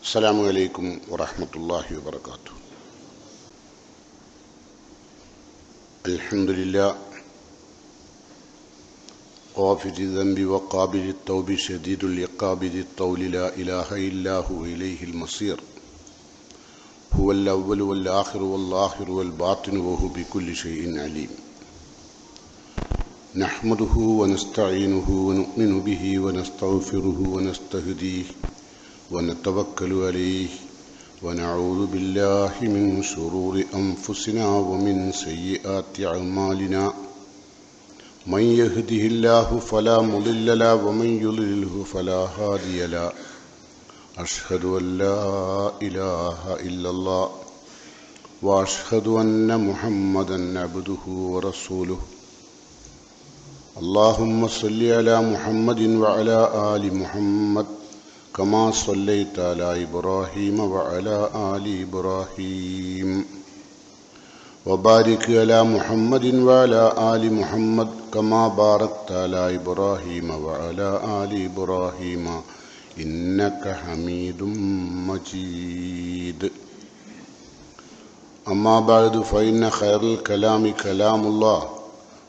السلام عليكم ورحمة الله وبركاته. الحمد لله غافر الذنب وقابل التوب شديد العقاب ذي الطول لا إله إلا هو إليه المصير. هو الأول والآخر والآخر والباطن وهو بكل شيء عليم. نحمده ونستعينه ونؤمن به ونستغفره ونستهديه ونتوكل عليه ونعوذ بالله من شرور أنفسنا ومن سيئات أعمالنا. من يهده الله فلا مضل له ومن يضلله فلا هادي له. أشهد أن لا إله إلا الله وأشهد أن محمدا عبده ورسوله. اللهم صل على محمد وعلى آل محمد كما صليت على إبراهيم وعلى آل إبراهيم وبارك على محمد وعلى آل محمد كما باركت على إبراهيم وعلى آل إبراهيم إنك حميد مجيد. أما بعد فإن خير الكلام كلام الله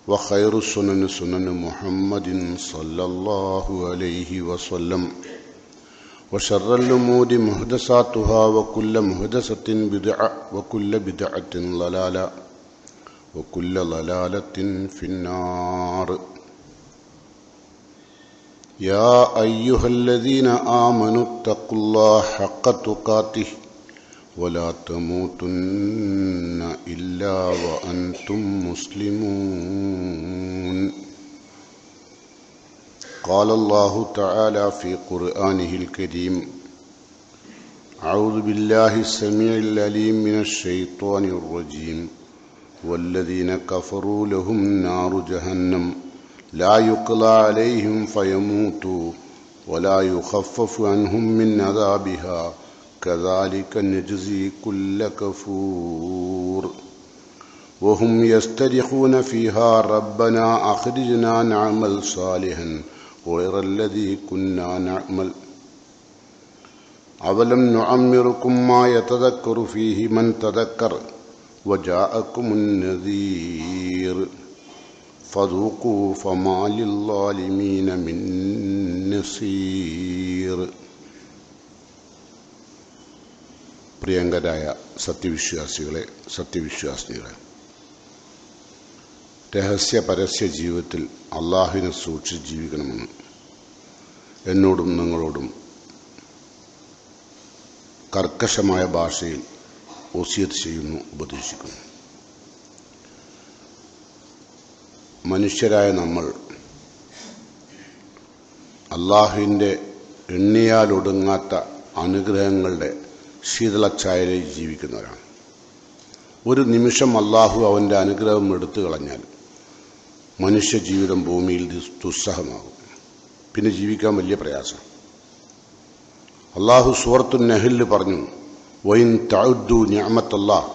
وخير السنن سنن محمد صلى الله عليه وسلم وشر الأمور محدثاتها وكل محدثة بدعة وكل بدعة ضلالة وكل ضلالة في النار. يا أيها الذين آمنوا اتقوا الله حق تقاته ولا تموتن إلا وأنتم مسلمون. قال الله تعالى في قرآنه الكريم: أعوذ بالله السميع العليم من الشيطان الرجيم. والذين كفروا لهم نار جهنم لا يقضى عليهم فيموتوا ولا يخفف عنهم من عذابها كذلك نجزي كل كفور. وهم يسترخون فيها ربنا أخرجنا نعمل صالحا غير الذي كنا نعمل أولم نعمركم ما يتذكر فيه من تذكر وجاءكم النذير فذوقوا فما للظالمين من نصير. പ്രിയങ്കരായ സത്യവിശ്വാസികളെ, സത്യവിശ്വാസിനികളെ, രഹസ്യ പരസ്യ ജീവിതത്തിൽ അള്ളാഹുവിനെ സൂക്ഷിച്ച് ജീവിക്കണമെന്ന് എന്നോടും നിങ്ങളോടും കർക്കശമായ ഭാഷയിൽ വസിയത്ത് ചെയ്യുന്നു, ഉപദേശിക്കുന്നു. മനുഷ്യരായ നമ്മൾ അള്ളാഹുവിൻ്റെ എണ്ണിയാലൊടുങ്ങാത്ത അനുഗ്രഹങ്ങളുടെ ശീതളച്ചായയിൽ ജീവിക്കുന്നവരാണ്. ഒരു നിമിഷം അള്ളാഹു അവൻ്റെ അനുഗ്രഹം എടുത്തു കളഞ്ഞാൽ മനുഷ്യ ജീവിതം ഭൂമിയിൽ ദുസ്സഹമാകും. പിന്നെ ജീവിക്കാൻ വലിയ പ്രയാസം. അള്ളാഹു സൂറത്തു നഹ്ലിൽ പറഞ്ഞു: വൈൻ തഅദ്ദു നിഅമത്തല്ലാഹ്,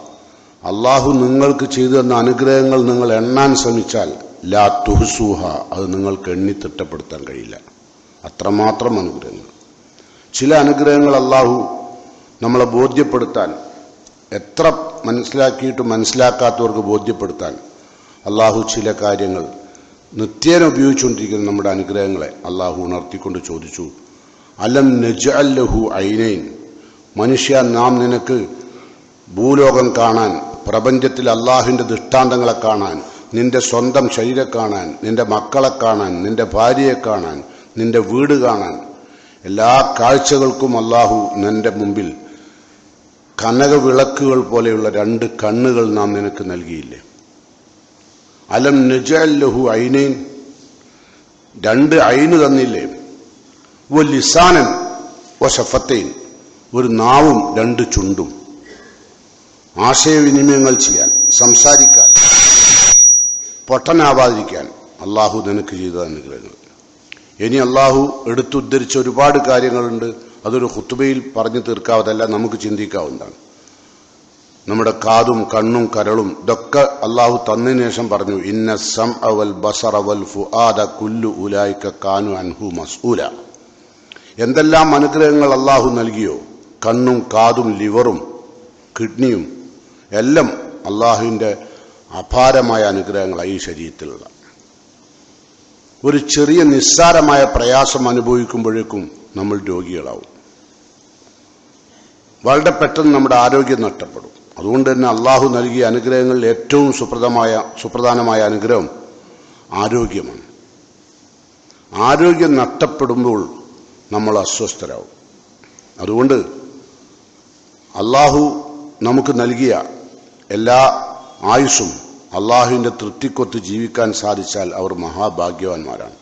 അള്ളാഹു നിങ്ങൾക്ക് ചെയ്തു തന്ന അനുഗ്രഹങ്ങൾ നിങ്ങൾ എണ്ണാൻ ശ്രമിച്ചാൽ ലാ തുഹ്സൂഹ, അത് നിങ്ങൾക്ക് എണ്ണിത്തിട്ടപ്പെടുത്താൻ കഴിയില്ല. അത്രമാത്രം അനുഗ്രഹങ്ങൾ. ചില അനുഗ്രഹങ്ങൾ അള്ളാഹു നമ്മളെ ബോധ്യപ്പെടുത്താൻ, എത്ര മനസ്സിലാക്കിയിട്ട് മനസ്സിലാക്കാത്തവർക്ക് ബോധ്യപ്പെടുത്താൻ അള്ളാഹു ചില കാര്യങ്ങൾ നിത്യേന ഉപയോഗിച്ചുകൊണ്ടിരിക്കുന്ന നമ്മുടെ അനുഗ്രഹങ്ങളെ അള്ളാഹു ഉണർത്തിക്കൊണ്ട് ചോദിച്ചു: അലം നജ്അൽ ലഹു ഐനൈൻ, മനുഷ്യ, നാം നിനക്ക് ഭൂലോകം കാണാൻ, പ്രപഞ്ചത്തിൽ അള്ളാഹുവിൻ്റെ ദൃഷ്ടാന്തങ്ങളെ കാണാൻ, നിന്റെ സ്വന്തം ശരീരം കാണാൻ, നിന്റെ മക്കളെ കാണാൻ, നിന്റെ ഭാര്യയെ കാണാൻ, നിന്റെ വീട് കാണാൻ, എല്ലാ കാഴ്ചകൾക്കും അള്ളാഹു നിന്റെ മുമ്പിൽ കനകവിളക്കുകൾ പോലെയുള്ള രണ്ട് കണ്ണുകൾ നാം നിനക്ക് നൽകിയില്ലേ? അലം നജ്അൽ ലഹു ഐനൈൻ, രണ്ട് ഐന് തന്നില്ലേ? വ ലിസാനൻ വ ശഫത്തൈൻ, ഒരു നാവും രണ്ട് ചുണ്ടും, ആശയവിനിമയങ്ങൾ ചെയ്യാൻ, സംസാരിക്കാൻ, പൊട്ടനാവാതിരിക്കാൻ അള്ളാഹു നിനക്ക് ചെയ്ത അനുഗ്രഹങ്ങൾ. ഇനി അള്ളാഹു എടുത്തുദ്ധരിച്ച ഒരുപാട് കാര്യങ്ങളുണ്ട്. അതൊരു ഖുത്ബയിൽ പറഞ്ഞു തീർക്കാവതല്ല, നമുക്ക് ചിന്തിക്കാവുന്നതാണ്. നമ്മുടെ കാതും കണ്ണും കരളും ഇതൊക്കെ അള്ളാഹു തന്നതിന് ശേഷം പറഞ്ഞു: ഇന്ന സമഅ വൽ ബസറ വൽ ഫുആദ കുല്ലു ഉലൈക കാനു അൻഹു മസ്ഊല. എന്തെല്ലാം അനുഗ്രഹങ്ങൾ അള്ളാഹു നൽകിയോ, കണ്ണും കാതും ലിവറും കിഡ്നിയും എല്ലാം അള്ളാഹുവിൻ്റെ അപാരമായ അനുഗ്രഹങ്ങളാണ് ഈ ശരീരത്തിലുള്ള. ഒരു ചെറിയ നിസ്സാരമായ പ്രയാസം അനുഭവിക്കുമ്പോഴേക്കും നമ്മൾ രോഗികളാവും. വളരെ പെട്ടെന്ന് നമ്മുടെ ആരോഗ്യം നഷ്ടപ്പെടും. അതുകൊണ്ട് തന്നെ അള്ളാഹു നൽകിയ അനുഗ്രഹങ്ങളിൽ ഏറ്റവും സുപ്രധാനമായ അനുഗ്രഹം ആരോഗ്യമാണ്. ആരോഗ്യം നഷ്ടപ്പെടുമ്പോൾ നമ്മൾ അസ്വസ്ഥരാകും. അതുകൊണ്ട് അള്ളാഹു നമുക്ക് നൽകിയ എല്ലാ ആയുസ്സും അള്ളാഹുവിൻ്റെ തൃപ്തിക്കൊത്ത് ജീവിക്കാൻ സാധിച്ചാൽ അവർ മഹാഭാഗ്യവാന്മാരാണ്.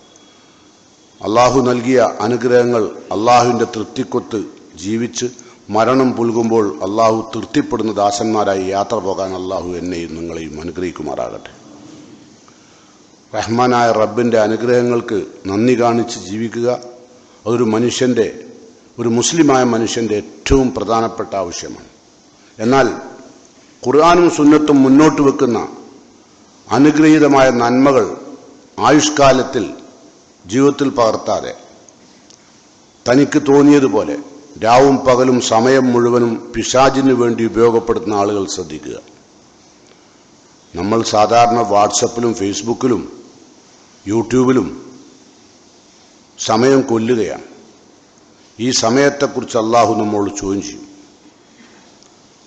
അള്ളാഹു നൽകിയ അനുഗ്രഹങ്ങൾ അള്ളാഹുവിൻ്റെ തൃപ്തിക്കൊത്ത് ജീവിച്ച് മരണം പുൽകുമ്പോൾ അള്ളാഹു തൃപ്തിപ്പെടുന്ന ദാസന്മാരായി യാത്ര പോകാൻ അള്ളാഹു എന്നെയും നിങ്ങളെയും അനുഗ്രഹിക്കുമാറാകട്ടെ. റഹ്മാനായ റബ്ബിൻ്റെ അനുഗ്രഹങ്ങൾക്ക് നന്ദി കാണിച്ച് ജീവിക്കുക ഒരു മുസ്ലിമായ മനുഷ്യൻ്റെ ഏറ്റവും പ്രധാനപ്പെട്ട ആവശ്യമാണ്. എന്നാൽ ഖുർആനും സുന്നത്തും മുന്നോട്ട് വെക്കുന്ന അനുഗ്രഹീതമായ നന്മകൾ ആയുഷ്കാലത്തിൽ ജീവിതത്തിൽ പകർത്താതെ തനിക്ക് തോന്നിയതുപോലെ രാവും പകലും സമയം മുഴുവനും പിശാചിന് വേണ്ടി ഉപയോഗപ്പെടുത്തുന്ന ആളുകൾ ശ്രദ്ധിക്കുക. നമ്മൾ സാധാരണ വാട്സപ്പിലും ഫേസ്ബുക്കിലും യൂട്യൂബിലും സമയം കൊല്ലുകയാണ്. ഈ സമയത്തെക്കുറിച്ച് അള്ളാഹു നമ്മോട് ചോദ്യം ചെയ്യും.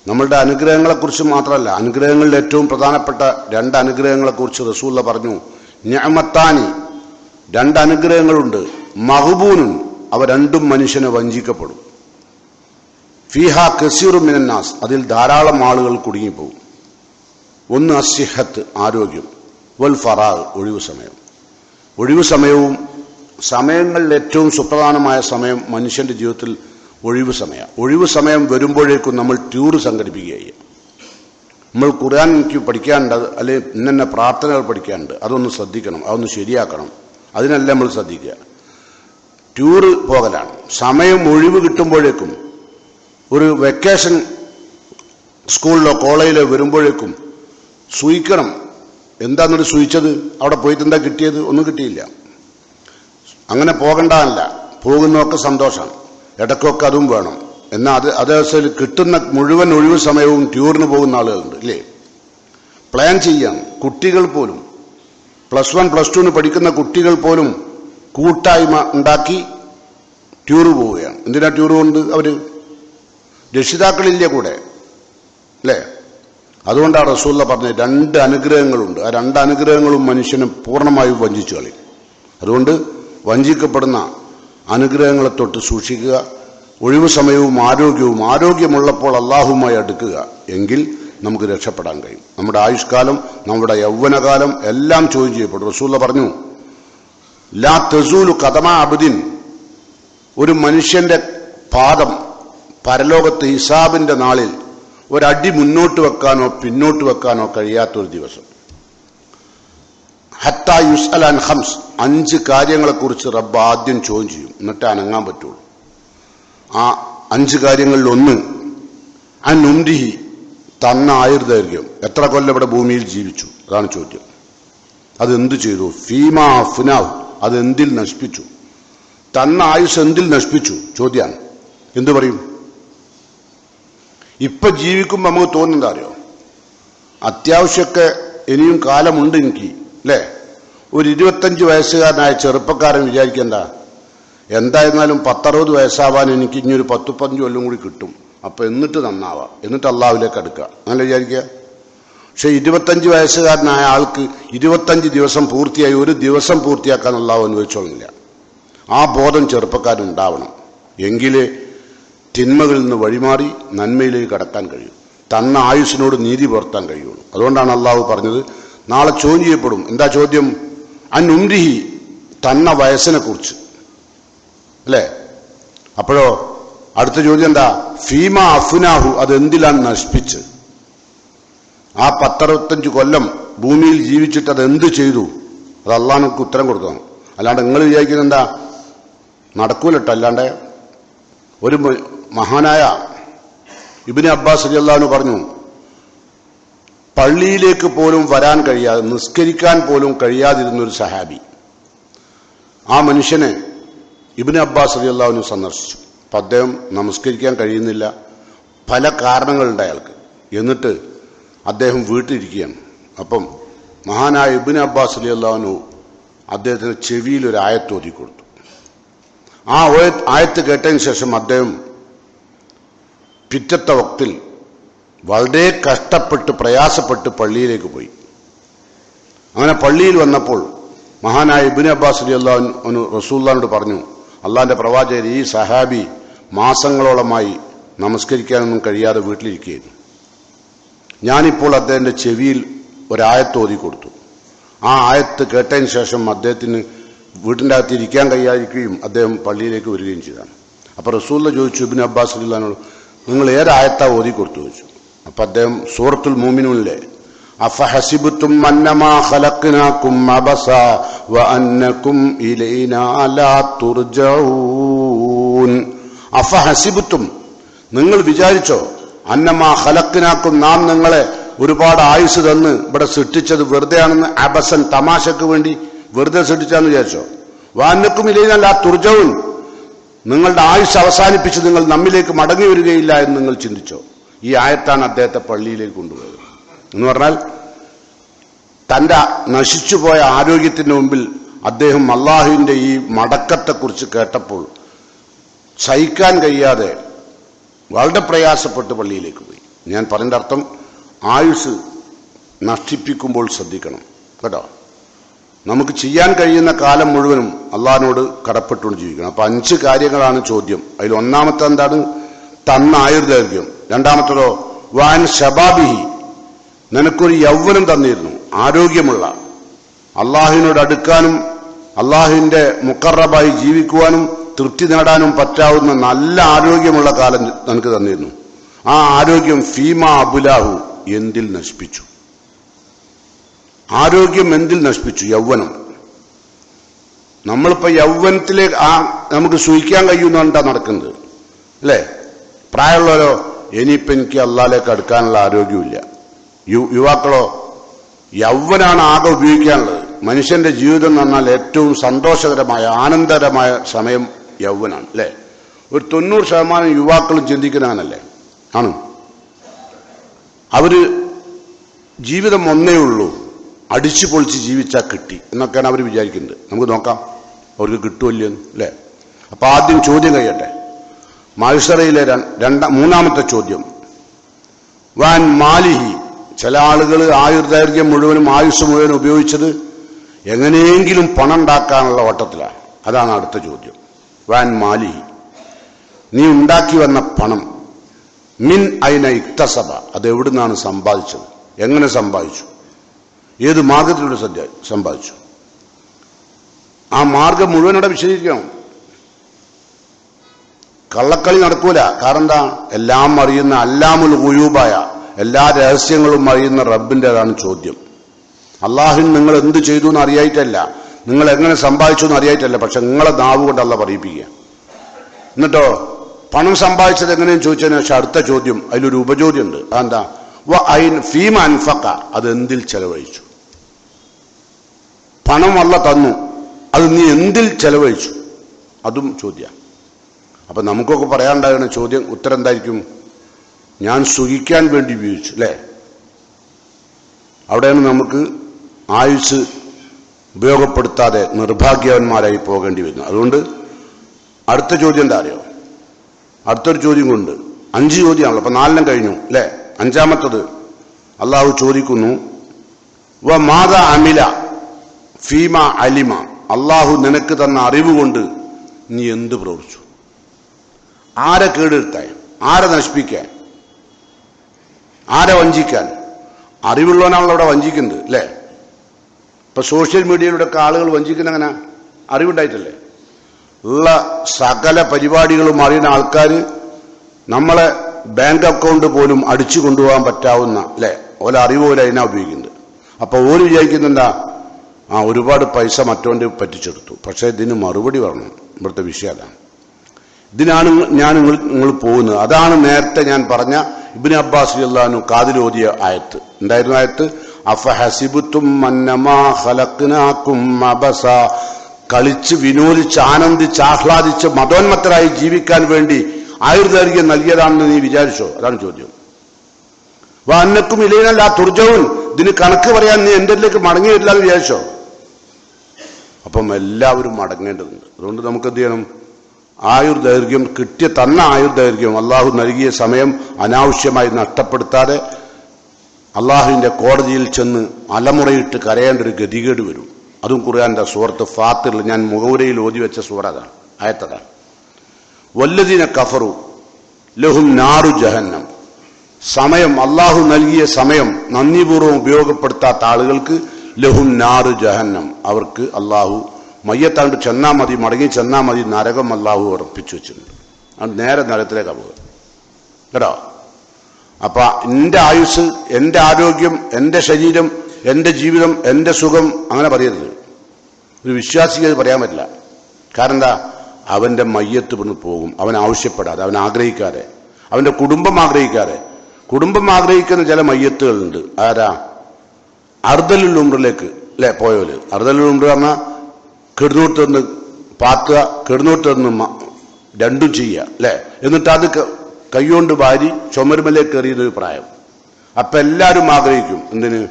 നമ്മളുടെ അനുഗ്രഹങ്ങളെക്കുറിച്ച് മാത്രമല്ല, അനുഗ്രഹങ്ങളിൽ ഏറ്റവും പ്രധാനപ്പെട്ട 2 അനുഗ്രഹങ്ങളെക്കുറിച്ച് റസൂലുള്ള പറഞ്ഞു, നിഅമത്താനി, 2 അനുഗ്രഹങ്ങളുണ്ട്, മഗ്ബൂനുൻ, അവ രണ്ടും മനുഷ്യനെ വഞ്ചിക്കപ്പെടും, ഫീഹ കസീറു മിനന്നാസ്, അതിൽ ധാരാളം ആളുകൾ കുടുങ്ങിപ്പോകും. ഒന്ന് അസ്സിഹത്ത്, ആരോഗ്യം, വൽ ഫറാഗ്, ഒഴിവു സമയം. ഒഴിവു സമയവും സമയങ്ങളിൽ ഏറ്റവും സുപ്രധാനമായ സമയം മനുഷ്യന്റെ ജീവിതത്തിൽ ഒഴിവു സമയം. ഒഴിവു സമയം വരുമ്പോഴേക്കും നമ്മൾ ടൂർ സംഘടിപ്പിക്കുകയായി. നമ്മൾ ഖുർആൻ എനിക്ക് പഠിക്കാനുണ്ട്, അല്ലെങ്കിൽ ഇന്ന പ്രാർത്ഥനകൾ പഠിക്കാനുണ്ട്, അതൊന്ന് ശ്രദ്ധിക്കണം, അതൊന്ന് ശരിയാക്കണം, അതിനെല്ലാം നമ്മൾ ശ്രദ്ധിക്കുക. ടൂറ് പോകലാണ്. സമയം ഒഴിവ് കിട്ടുമ്പോഴേക്കും ഒരു വെക്കേഷൻ സ്കൂളിലോ കോളേജിലോ വരുമ്പോഴേക്കും സൂയിക്കണം. എന്താണെന്നൊരു സൂയിച്ചത്, അവിടെ പോയിട്ട് എന്താ കിട്ടിയത്? ഒന്നും കിട്ടിയില്ല. അങ്ങനെ പോകണ്ടല്ല, പോകുന്നതൊക്കെ സന്തോഷമാണ്, ഇടയ്ക്കൊക്കെ അതും വേണം. എന്നാൽ അതേസമയം കിട്ടുന്ന മുഴുവൻ ഒഴിവ് സമയവും ടൂറിന് പോകുന്ന ആളുകളുണ്ട്, ഇല്ലേ? പ്ലാൻ ചെയ്യാം. കുട്ടികൾ പോലും +1 +2 പഠിക്കുന്ന കുട്ടികൾ പോലും കൂട്ടായ്മ ഉണ്ടാക്കി ടൂറ് പോവുകയാണ്. എന്തിനാ ടൂറ് കൊണ്ട്? അവർ രക്ഷിതാക്കളില്ല കൂടെ, അല്ലേ? അതുകൊണ്ടാണ് റസൂലുള്ള പറഞ്ഞത് 2 അനുഗ്രഹങ്ങളുണ്ട്. ആ 2 അനുഗ്രഹങ്ങളും മനുഷ്യനെ പൂർണ്ണമായും വഞ്ചിച്ചു കളയും. അതുകൊണ്ട് വഞ്ചിക്കപ്പെടുന്ന അനുഗ്രഹങ്ങളെ തൊട്ട് സൂക്ഷിക്കുക. ഒഴിവു സമയവും ആരോഗ്യമുള്ളപ്പോൾ അള്ളാഹുവുമായി അടുക്കുക, എങ്കിൽ നമുക്ക് രക്ഷപ്പെടാൻ കഴിയും. നമ്മുടെ ആയുഷ്കാലം, നമ്മുടെ യൗവനകാലം എല്ലാം ചോദ്യം ചെയ്യപ്പെടും. റസൂലുള്ള പറഞ്ഞു, ലാ തസൂലു ഖദമ അബ്ദിൻ, ഒരു മനുഷ്യന്റെ പാദം പരലോകത്ത് ഹിസാബിന്റെ നാളിൽ ഒരടി മുന്നോട്ട് വെക്കാനോ പിന്നോട്ട് വെക്കാനോ കഴിയാത്തൊരു ദിവസം. ഹത്താ യുസ്അൽ അൻ ഖംസ്, 5 കാര്യങ്ങളെക്കുറിച്ച് റബ്ബ് ആദ്യം ചോദ്യം ചെയ്യും, എന്നിട്ട് അനങ്ങാൻ പറ്റുള്ളൂ. ആ 5 കാര്യങ്ങളിൽ ഒന്ന്, അൻ ഉംരിഹി, തന്ന ആയുർദൈർഘ്യം, എത്ര കൊല്ലം ഇവിടെ ഭൂമിയിൽ ജീവിച്ചു, അതാണ് ചോദ്യം. അതെന്ത് ചെയ്തു? ഫീമാ അഫ്നാഹു, അതെന്തിൽ നശിപ്പിച്ചു? തന്ന ആയുസ് എന്തിൽ നശിപ്പിച്ചു? ചോദ്യമാണ്. എന്തു പറയും? ഇപ്പൊ ജീവിക്കുമ്പോൾ നമുക്ക് തോന്നുന്നതാ അറിയോ, അത്യാവശ്യമൊക്കെ ഇനിയും കാലമുണ്ട് എനിക്ക്, അല്ലേ? ഒരു 25 വയസ്സുകാരനായ ചെറുപ്പക്കാരൻ വിചാരിക്കണ്ട, എന്തായിരുന്നാലും 10-60 വയസ്സാവാൻ എനിക്ക് ഇനി ഒരു 10-15 കൊല്ലം കൂടി കിട്ടും, അപ്പൊ എന്നിട്ട് നന്നാവാം, എന്നിട്ട് അള്ളാഹുവിലേക്ക് അടുക്കുക, അങ്ങനെ വിചാരിക്കുക. പക്ഷെ 25 വയസ്സുകാരനായ ആൾക്ക് 25 ദിവസം പൂർത്തിയായി, ഒരു ദിവസം പൂർത്തിയാക്കാൻ അള്ളാഹു അനുവദിച്ചോളുന്നില്ല. ആ ബോധം ചെറുപ്പക്കാരൻ ഉണ്ടാവണം, എങ്കിലേ തിന്മകളിൽ നിന്ന് വഴിമാറി നന്മയിലേക്ക് കടക്കാൻ കഴിയും, തന്ന ആയുസ്സിനോട് നീതി പുലർത്താൻ കഴിയുള്ളൂ. അതുകൊണ്ടാണ് അള്ളാഹു പറഞ്ഞത് നാളെ ചോദ്യം ചെയ്യപ്പെടും. എന്താ ചോദ്യം? അൻ ഉംരിഹി, തന്ന വയസ്സിനെ കുറിച്ച്, അല്ലേ? അപ്പോഴോ അടുത്ത ചോദ്യം എന്താ? ഫീമ അഫ്നാഹു, അതെന്തിലാണ് നശിപ്പിച്ച്? ആ 10-65 കൊല്ലം ഭൂമിയിൽ ജീവിച്ചിട്ട് അതെന്ത് ചെയ്തു? അത് അള്ളാഹ്ക്ക് ഉത്തരം കൊടുക്കണം. അല്ലാണ്ട് നിങ്ങൾ വിചാരിക്കുന്നത് എന്താ? നടക്കൂലട്ടോ. അല്ലാണ്ട് ഒരു മഹാനായ ഇബ്നു അബ്ബാസ് റളിയല്ലാഹു അൻഹു പറഞ്ഞു, പള്ളിയിലേക്ക് പോലും വരാൻ കഴിയാതെ, നിസ്കരിക്കാൻ പോലും കഴിയാതിരുന്നൊരു സഹാബി, ആ മനുഷ്യനെ ഇബ്നു അബ്ബാസ് റളിയല്ലാഹു അൻഹു സന്ദർശിച്ചു. അപ്പം അദ്ദേഹം നമസ്കരിക്കാൻ കഴിയുന്നില്ല, പല കാരണങ്ങളുണ്ട് അയാൾക്ക്. എന്നിട്ട് അദ്ദേഹം വീട്ടിലിരിക്കുകയാണ്. അപ്പം മഹാനായ ഇബ്നു അബ്ബാസ് റളിയല്ലാഹു അൻഹു അദ്ദേഹത്തിന് ചെവിയിൽ ഒരു ആയത്ത് ഓതി കൊടുത്തു. ആ ആയത്ത് കേട്ടതിന് ശേഷം അദ്ദേഹം പിറ്റത്തെ വക്തിൽ വളരെ കഷ്ടപ്പെട്ട് പ്രയാസപ്പെട്ട് പള്ളിയിലേക്ക് പോയി. അങ്ങനെ പള്ളിയിൽ വന്നപ്പോൾ മഹാനായ ഇബ്നു അബ്ബാസ് റളിയല്ലാഹു അൻഹു റസൂലുള്ളാഹിനോട് പറഞ്ഞു, അള്ളാഹിന്റെ പ്രവാചകൻ, ഈ സഹാബി മാസങ്ങളോളമായി നമസ്കരിക്കാനൊന്നും കഴിയാതെ വീട്ടിലിരിക്കുകയായിരുന്നു. ഞാനിപ്പോൾ അദ്ദേഹത്തിന്റെ ചെവിയിൽ ഒരായത്ത് ഓതി കൊടുത്തു. ആ ആയത്ത് കേട്ടതിന് ശേഷം അദ്ദേഹത്തിന് വീട്ടിൻ്റെ അകത്ത് ഇരിക്കാൻ കഴിയാതിരിക്കുകയും അദ്ദേഹം പള്ളിയിലേക്ക് വരികയും ചെയ്താണ്. അപ്പോൾ റസൂലുള്ളാഹി ചോദിച്ചു ഇബ്നു അബ്ബാസ് റളിയല്ലാഹു, നിങ്ങൾ ഏതായത്താ ഓതി കൊടുത്തു ചോദിച്ചു. അപ്പം അദ്ദേഹം സൂറത്തുൽ മുഅ്മിനൂനിലെ അഫഹസിബ്തും അന്നമാ ഖലഖ്നാകും അബസാ വഅന്നകും ഇലൈനാ ലാ തുർജഊൻ. അഫഹസിബ്തും, നിങ്ങൾ വിചാരിച്ചോ, അന്നമാ ഖലഖ്നാകും, നാം നിങ്ങളെ ഒരുപാട് ആയുസ് തന്ന് ഇവിടെ സൃഷ്ടിച്ചത് വെറുതെയാണെന്ന്, അബസൻ, തമാശക്ക് വേണ്ടി വെറുതെ സൃഷ്ടിച്ചാന്ന് വിചാരിച്ചോ. വഅന്നകും ഇലൈനാ ലാ തുർജഊൻ, നിങ്ങളുടെ ആയുസ് അവസാനിപ്പിച്ച് നിങ്ങൾ നമ്മിലേക്ക് മടങ്ങി വരികയില്ല എന്ന് നിങ്ങൾ ചിന്തിച്ചോ. ഈ ആയത്താണ് അദ്ദേഹത്തെ പള്ളിയിലേക്ക് കൊണ്ടുപോയത്. എന്ന് പറഞ്ഞാൽ തന്റെ നശിച്ചുപോയ ആരോഗ്യത്തിന് മുമ്പിൽ അദ്ദേഹം അള്ളാഹുവിന്റെ ഈ മടക്കത്തെക്കുറിച്ച് കേട്ടപ്പോൾ സഹിക്കാൻ കഴിയാതെ വളരെ പ്രയാസപ്പെട്ട് പള്ളിയിലേക്ക് പോയി. ഞാൻ പറഞ്ഞ അർത്ഥം, ആയുസ് നഷ്ടിപ്പിക്കുമ്പോൾ ശ്രദ്ധിക്കണം കേട്ടോ. നമുക്ക് ചെയ്യാൻ കഴിയുന്ന കാലം മുഴുവനും അള്ളാഹിനോട് കടപ്പെട്ടുകൊണ്ട് ജീവിക്കണം. അപ്പൊ 5 കാര്യങ്ങളാണ് ചോദ്യം. അതിൽ ഒന്നാമത്തെ എന്താണ്? തന്ന ആയുർദൈർഘ്യം. രണ്ടാമത്തതോ വാൻ ശബാബിഹി, നിനക്കൊരു യൗവനം തന്നിരുന്നു, ആരോഗ്യമുള്ള, അള്ളാഹുവിനോട് അടുക്കാനും അള്ളാഹുവിന്റെ മുഖറബായി ജീവിക്കുവാനും തൃപ്തി നേടാനും പറ്റാവുന്ന നല്ല ആരോഗ്യമുള്ള കാലം നിനക്ക് തന്നിരുന്നു. ആ ആരോഗ്യം ഫീമ അബുലാഹു, എന്തിൽ നശിപ്പിച്ചു? ആരോഗ്യം എന്തിൽ നശിപ്പിച്ചു? യൗവനം. നമ്മളിപ്പോ യൗവനത്തിലേക്ക് നമുക്ക് സൂഹിക്കാൻ കഴിയുന്നുണ്ടാ നടക്കുന്നത് അല്ലേ? പ്രായമുള്ളവരോ, ഇനിയിപ്പോ എനിക്ക് അള്ളാഹിലേക്ക് അടുക്കാനുള്ള ആരോഗ്യമില്ല. യുവാക്കളോ, യൗവനാണ് ആകെ ഉപയോഗിക്കാനുള്ളത്. മനുഷ്യന്റെ ജീവിതം എന്ന് പറഞ്ഞാൽ ഏറ്റവും സന്തോഷകരമായ ആനന്ദകരമായ സമയം യൗവനാണ് അല്ലേ? ഒരു 90% യുവാക്കളും ചിന്തിക്കുന്നവനല്ലേ ആണ്. അവര് ജീവിതം ഒന്നേ ഉള്ളൂ, അടിച്ചു പൊളിച്ച് ജീവിച്ചാൽ കിട്ടി എന്നൊക്കെയാണ് അവർ വിചാരിക്കുന്നത്. നമുക്ക് നോക്കാം അവർക്ക് കിട്ടുമല്ലേന്ന് അല്ലേ? അപ്പൊ ആദ്യം ചോദ്യം കഴിയട്ടെ. മഹ്ശറയിലെ മൂന്നാമത്തെ ചോദ്യം, വാൻ മാലിഹി. ചില ആളുകൾ ആയുർദൈർഘ്യം മുഴുവനും ആയുസ് മുഴുവനും ഉപയോഗിച്ചത് എങ്ങനെയെങ്കിലും പണം ഉണ്ടാക്കാനുള്ള ഓട്ടത്തിലാണ്. അതാണ് അടുത്ത ചോദ്യം. വാൻ മാലിഹി, നീ ഉണ്ടാക്കി വന്ന പണം. മിൻ ഐന ഇക്തസബ, അത് എവിടുന്നാണ് സമ്പാദിച്ചത്? എങ്ങനെ സമ്പാദിച്ചു? ഏത് മാർഗത്തിലൂടെ സമ്പാദിച്ചു? ആ മാർഗം മുഴുവനോടെ വിശദീകരിക്കണം. കള്ളക്കളി നടക്കൂല. കാരണം എന്താ? എല്ലാം അറിയുന്ന അല്ലാമുൽ ഗുയൂബായ, എല്ലാ രഹസ്യങ്ങളും അറിയുന്ന റബ്ബിൻ്റെതാണ് ചോദ്യം. അള്ളാഹുവിന് നിങ്ങൾ എന്ത് ചെയ്തു എന്ന് അറിയായിട്ടല്ല, നിങ്ങൾ എങ്ങനെ സമ്പാദിച്ചു എന്ന് അറിയായിട്ടല്ല, പക്ഷെ നിങ്ങളെ നാവ് കൊണ്ട് അള്ളാഹ് പറയിപ്പിക്കുക. എന്നിട്ടോ പണം സമ്പാദിച്ചത് എങ്ങനെയും ചോദിച്ചതിന് ശേഷം അടുത്ത ചോദ്യം, അതിലൊരു ഉപചോദ്യമുണ്ട്. അതെന്താ? ഫീമ അൻഫഖ, അത് എന്തിൽ ചെലവഴിച്ചു? പണം അള്ളാഹ് തന്നു, അത് നീ എന്തിൽ ചെലവഴിച്ചു? അതും ചോദ്യം. അപ്പൊ നമുക്കൊക്കെ പറയാനുണ്ടാകുന്ന ചോദ്യം ഉത്തരം എന്തായിരിക്കും? ഞാൻ സുഖിക്കാൻ വേണ്ടി ഉപയോഗിച്ചു അല്ലേ? അവിടെയാണ് നമുക്ക് ആയുസ് ഉപയോഗപ്പെടുത്താതെ നിർഭാഗ്യവാന്മാരായി പോകേണ്ടി വരുന്നത്. അതുകൊണ്ട് അടുത്ത ചോദ്യം എന്താ അറിയോ? അടുത്തൊരു ചോദ്യം കൊണ്ട് 5 ചോദ്യമാണല്ലോ. അപ്പൊ 4 കഴിഞ്ഞു അല്ലേ? 5ാമത്തത് അള്ളാഹു ചോദിക്കുന്നു, വ മാത അമില ഫീമ അലിമ, അള്ളാഹു നിനക്ക് തന്ന അറിവ് കൊണ്ട് നീ എന്ത് പ്രവർത്തിച്ചു? ആരെ കേടുവരുത്താൻ? ആരെ നശിപ്പിക്കാൻ? ആരെ വഞ്ചിക്കാൻ? അറിവുള്ളവനാണല്ലോ അവിടെ വഞ്ചിക്കുന്നത് അല്ലേ? ഇപ്പൊ സോഷ്യൽ മീഡിയയിലൂടെയൊക്കെ ആളുകൾ വഞ്ചിക്കുന്ന അങ്ങനെ അറിവുണ്ടായിട്ടല്ലേ? ഉള്ള സകല പരിപാടികളും അറിയുന്ന ആൾക്കാർ നമ്മളെ ബാങ്ക് അക്കൗണ്ട് പോലും അടിച്ചു കൊണ്ടുപോകാൻ പറ്റാവുന്ന അല്ലെ ഓല അറിവ് പോലെ അതിനാ ഉപയോഗിക്കുന്നത്. അപ്പൊ ഓര് വിചാരിക്കുന്നെന്താ? ഒരുപാട് പൈസ മറ്റവന്റെ പറ്റിച്ചെടുത്തു. പക്ഷെ ഇതിന് മറുപടി പറഞ്ഞു. ഇവിടുത്തെ വിഷയം അതാണ്. ഇതിനാണ് നിങ്ങൾ പോകുന്നത്. അതാണ് നേരത്തെ ഞാൻ പറഞ്ഞ ഇബ്നു അബ്ബാസ് റളിയല്ലാഹു അൻഹു കാതിലോതിയ ആയത്ത്. എന്തായിരുന്നു ആയത്ത്? അഫഹസിബ്തും അന്നമാ ഖലഖ്നാകും അബസ, കളിച്ച് വിനോദിച്ച് ആനന്ദിച്ച് ആഹ്ലാദിച്ച് മതോന്മത്തരായി ജീവിക്കാൻ വേണ്ടി ആയുർദൈർഘ്യം നൽകിയതാണെന്ന് നീ വിചാരിച്ചോ? അതാണ് ചോദ്യം. അന്നക്കും ഇലയിനല്ല തുർജവും, ഇതിന് കണക്ക് പറയാൻ നീ എൻ്റെ അടുത്തേക്ക് മടങ്ങി വരില്ല എന്ന് വിചാരിച്ചോ? അപ്പം എല്ലാവരും മടങ്ങേണ്ടതുണ്ട്. അതുകൊണ്ട് നമുക്ക് എന്ത് ചെയ്യണം? ആയുർദൈർഘ്യം തന്ന ആയുർദൈർഘ്യം, അള്ളാഹു നൽകിയ സമയം അനാവശ്യമായി നഷ്ടപ്പെടുത്താതെ അള്ളാഹുവിന്റെ കോടതിയിൽ ചെന്ന് അലമുറയിട്ട് കരയേണ്ട ഒരു ഗതികേട് വരും. അതും ഖുർആന്റെ സൂറത്ത് ഫാത്തിറിൽ ഞാൻ മുഖവുരയിൽ ഓതി വെച്ച സൂറതാണ്, ആയത്തതാണ്. വല്ലദീന കഫറു ലഹും നാറു ജഹന്നം. സമയം, അള്ളാഹു നൽകിയ സമയം നന്ദിപൂർവ്വം ഉപയോഗപ്പെടുത്താത്ത ആളുകൾക്ക് ലഹും നാറു ജഹന്നം, അവർക്ക് അള്ളാഹു മയ്യത്താണ്ട് ചെന്നാ മതി, മടങ്ങി ചെന്നാ മതി, നരകം അള്ളാഹു ഉറപ്പിച്ചു വെച്ചിട്ടുണ്ട്. അത് നേരെ നരകത്തിലേക്കാണ് പോകുക കേട്ടോ. അപ്പൊ എന്റെ ആയുസ്, എന്റെ ആരോഗ്യം, എന്റെ ശരീരം, എന്റെ ജീവിതം, എന്റെ സുഖം അങ്ങനെ പറയരുത്. ഒരു വിശ്വാസിക്ക് അത് പറയാൻ പറ്റില്ല. കാരണം എന്താ? അവന്റെ മയ്യത്ത് ഇവിടുന്ന് പോകും. അവൻ ആവശ്യപ്പെടാതെ, അവൻ ആഗ്രഹിക്കാതെ, അവന്റെ കുടുംബം ആഗ്രഹിക്കാതെ. കുടുംബം ആഗ്രഹിക്കുന്ന ചില മയ്യത്തുകളുണ്ട്. ആരാ? അർദലുൽ ഉംറയിലേക്ക് അല്ലെ പോയോല്. അർദലുൽ ഉംറ പറഞ്ഞാൽ കിടന്നോട്ട് നിന്ന് പാത്തുക, കിടന്നോട്ട് നിന്ന് രണ്ടും ചെയ്യുക അല്ലെ. എന്നിട്ട് അത് കൈകൊണ്ട് വാരി ചുമരുമലേക്ക് എറിയുന്നൊരു പ്രായം. അപ്പൊ എല്ലാവരും ആഗ്രഹിക്കും. എന്തിന്?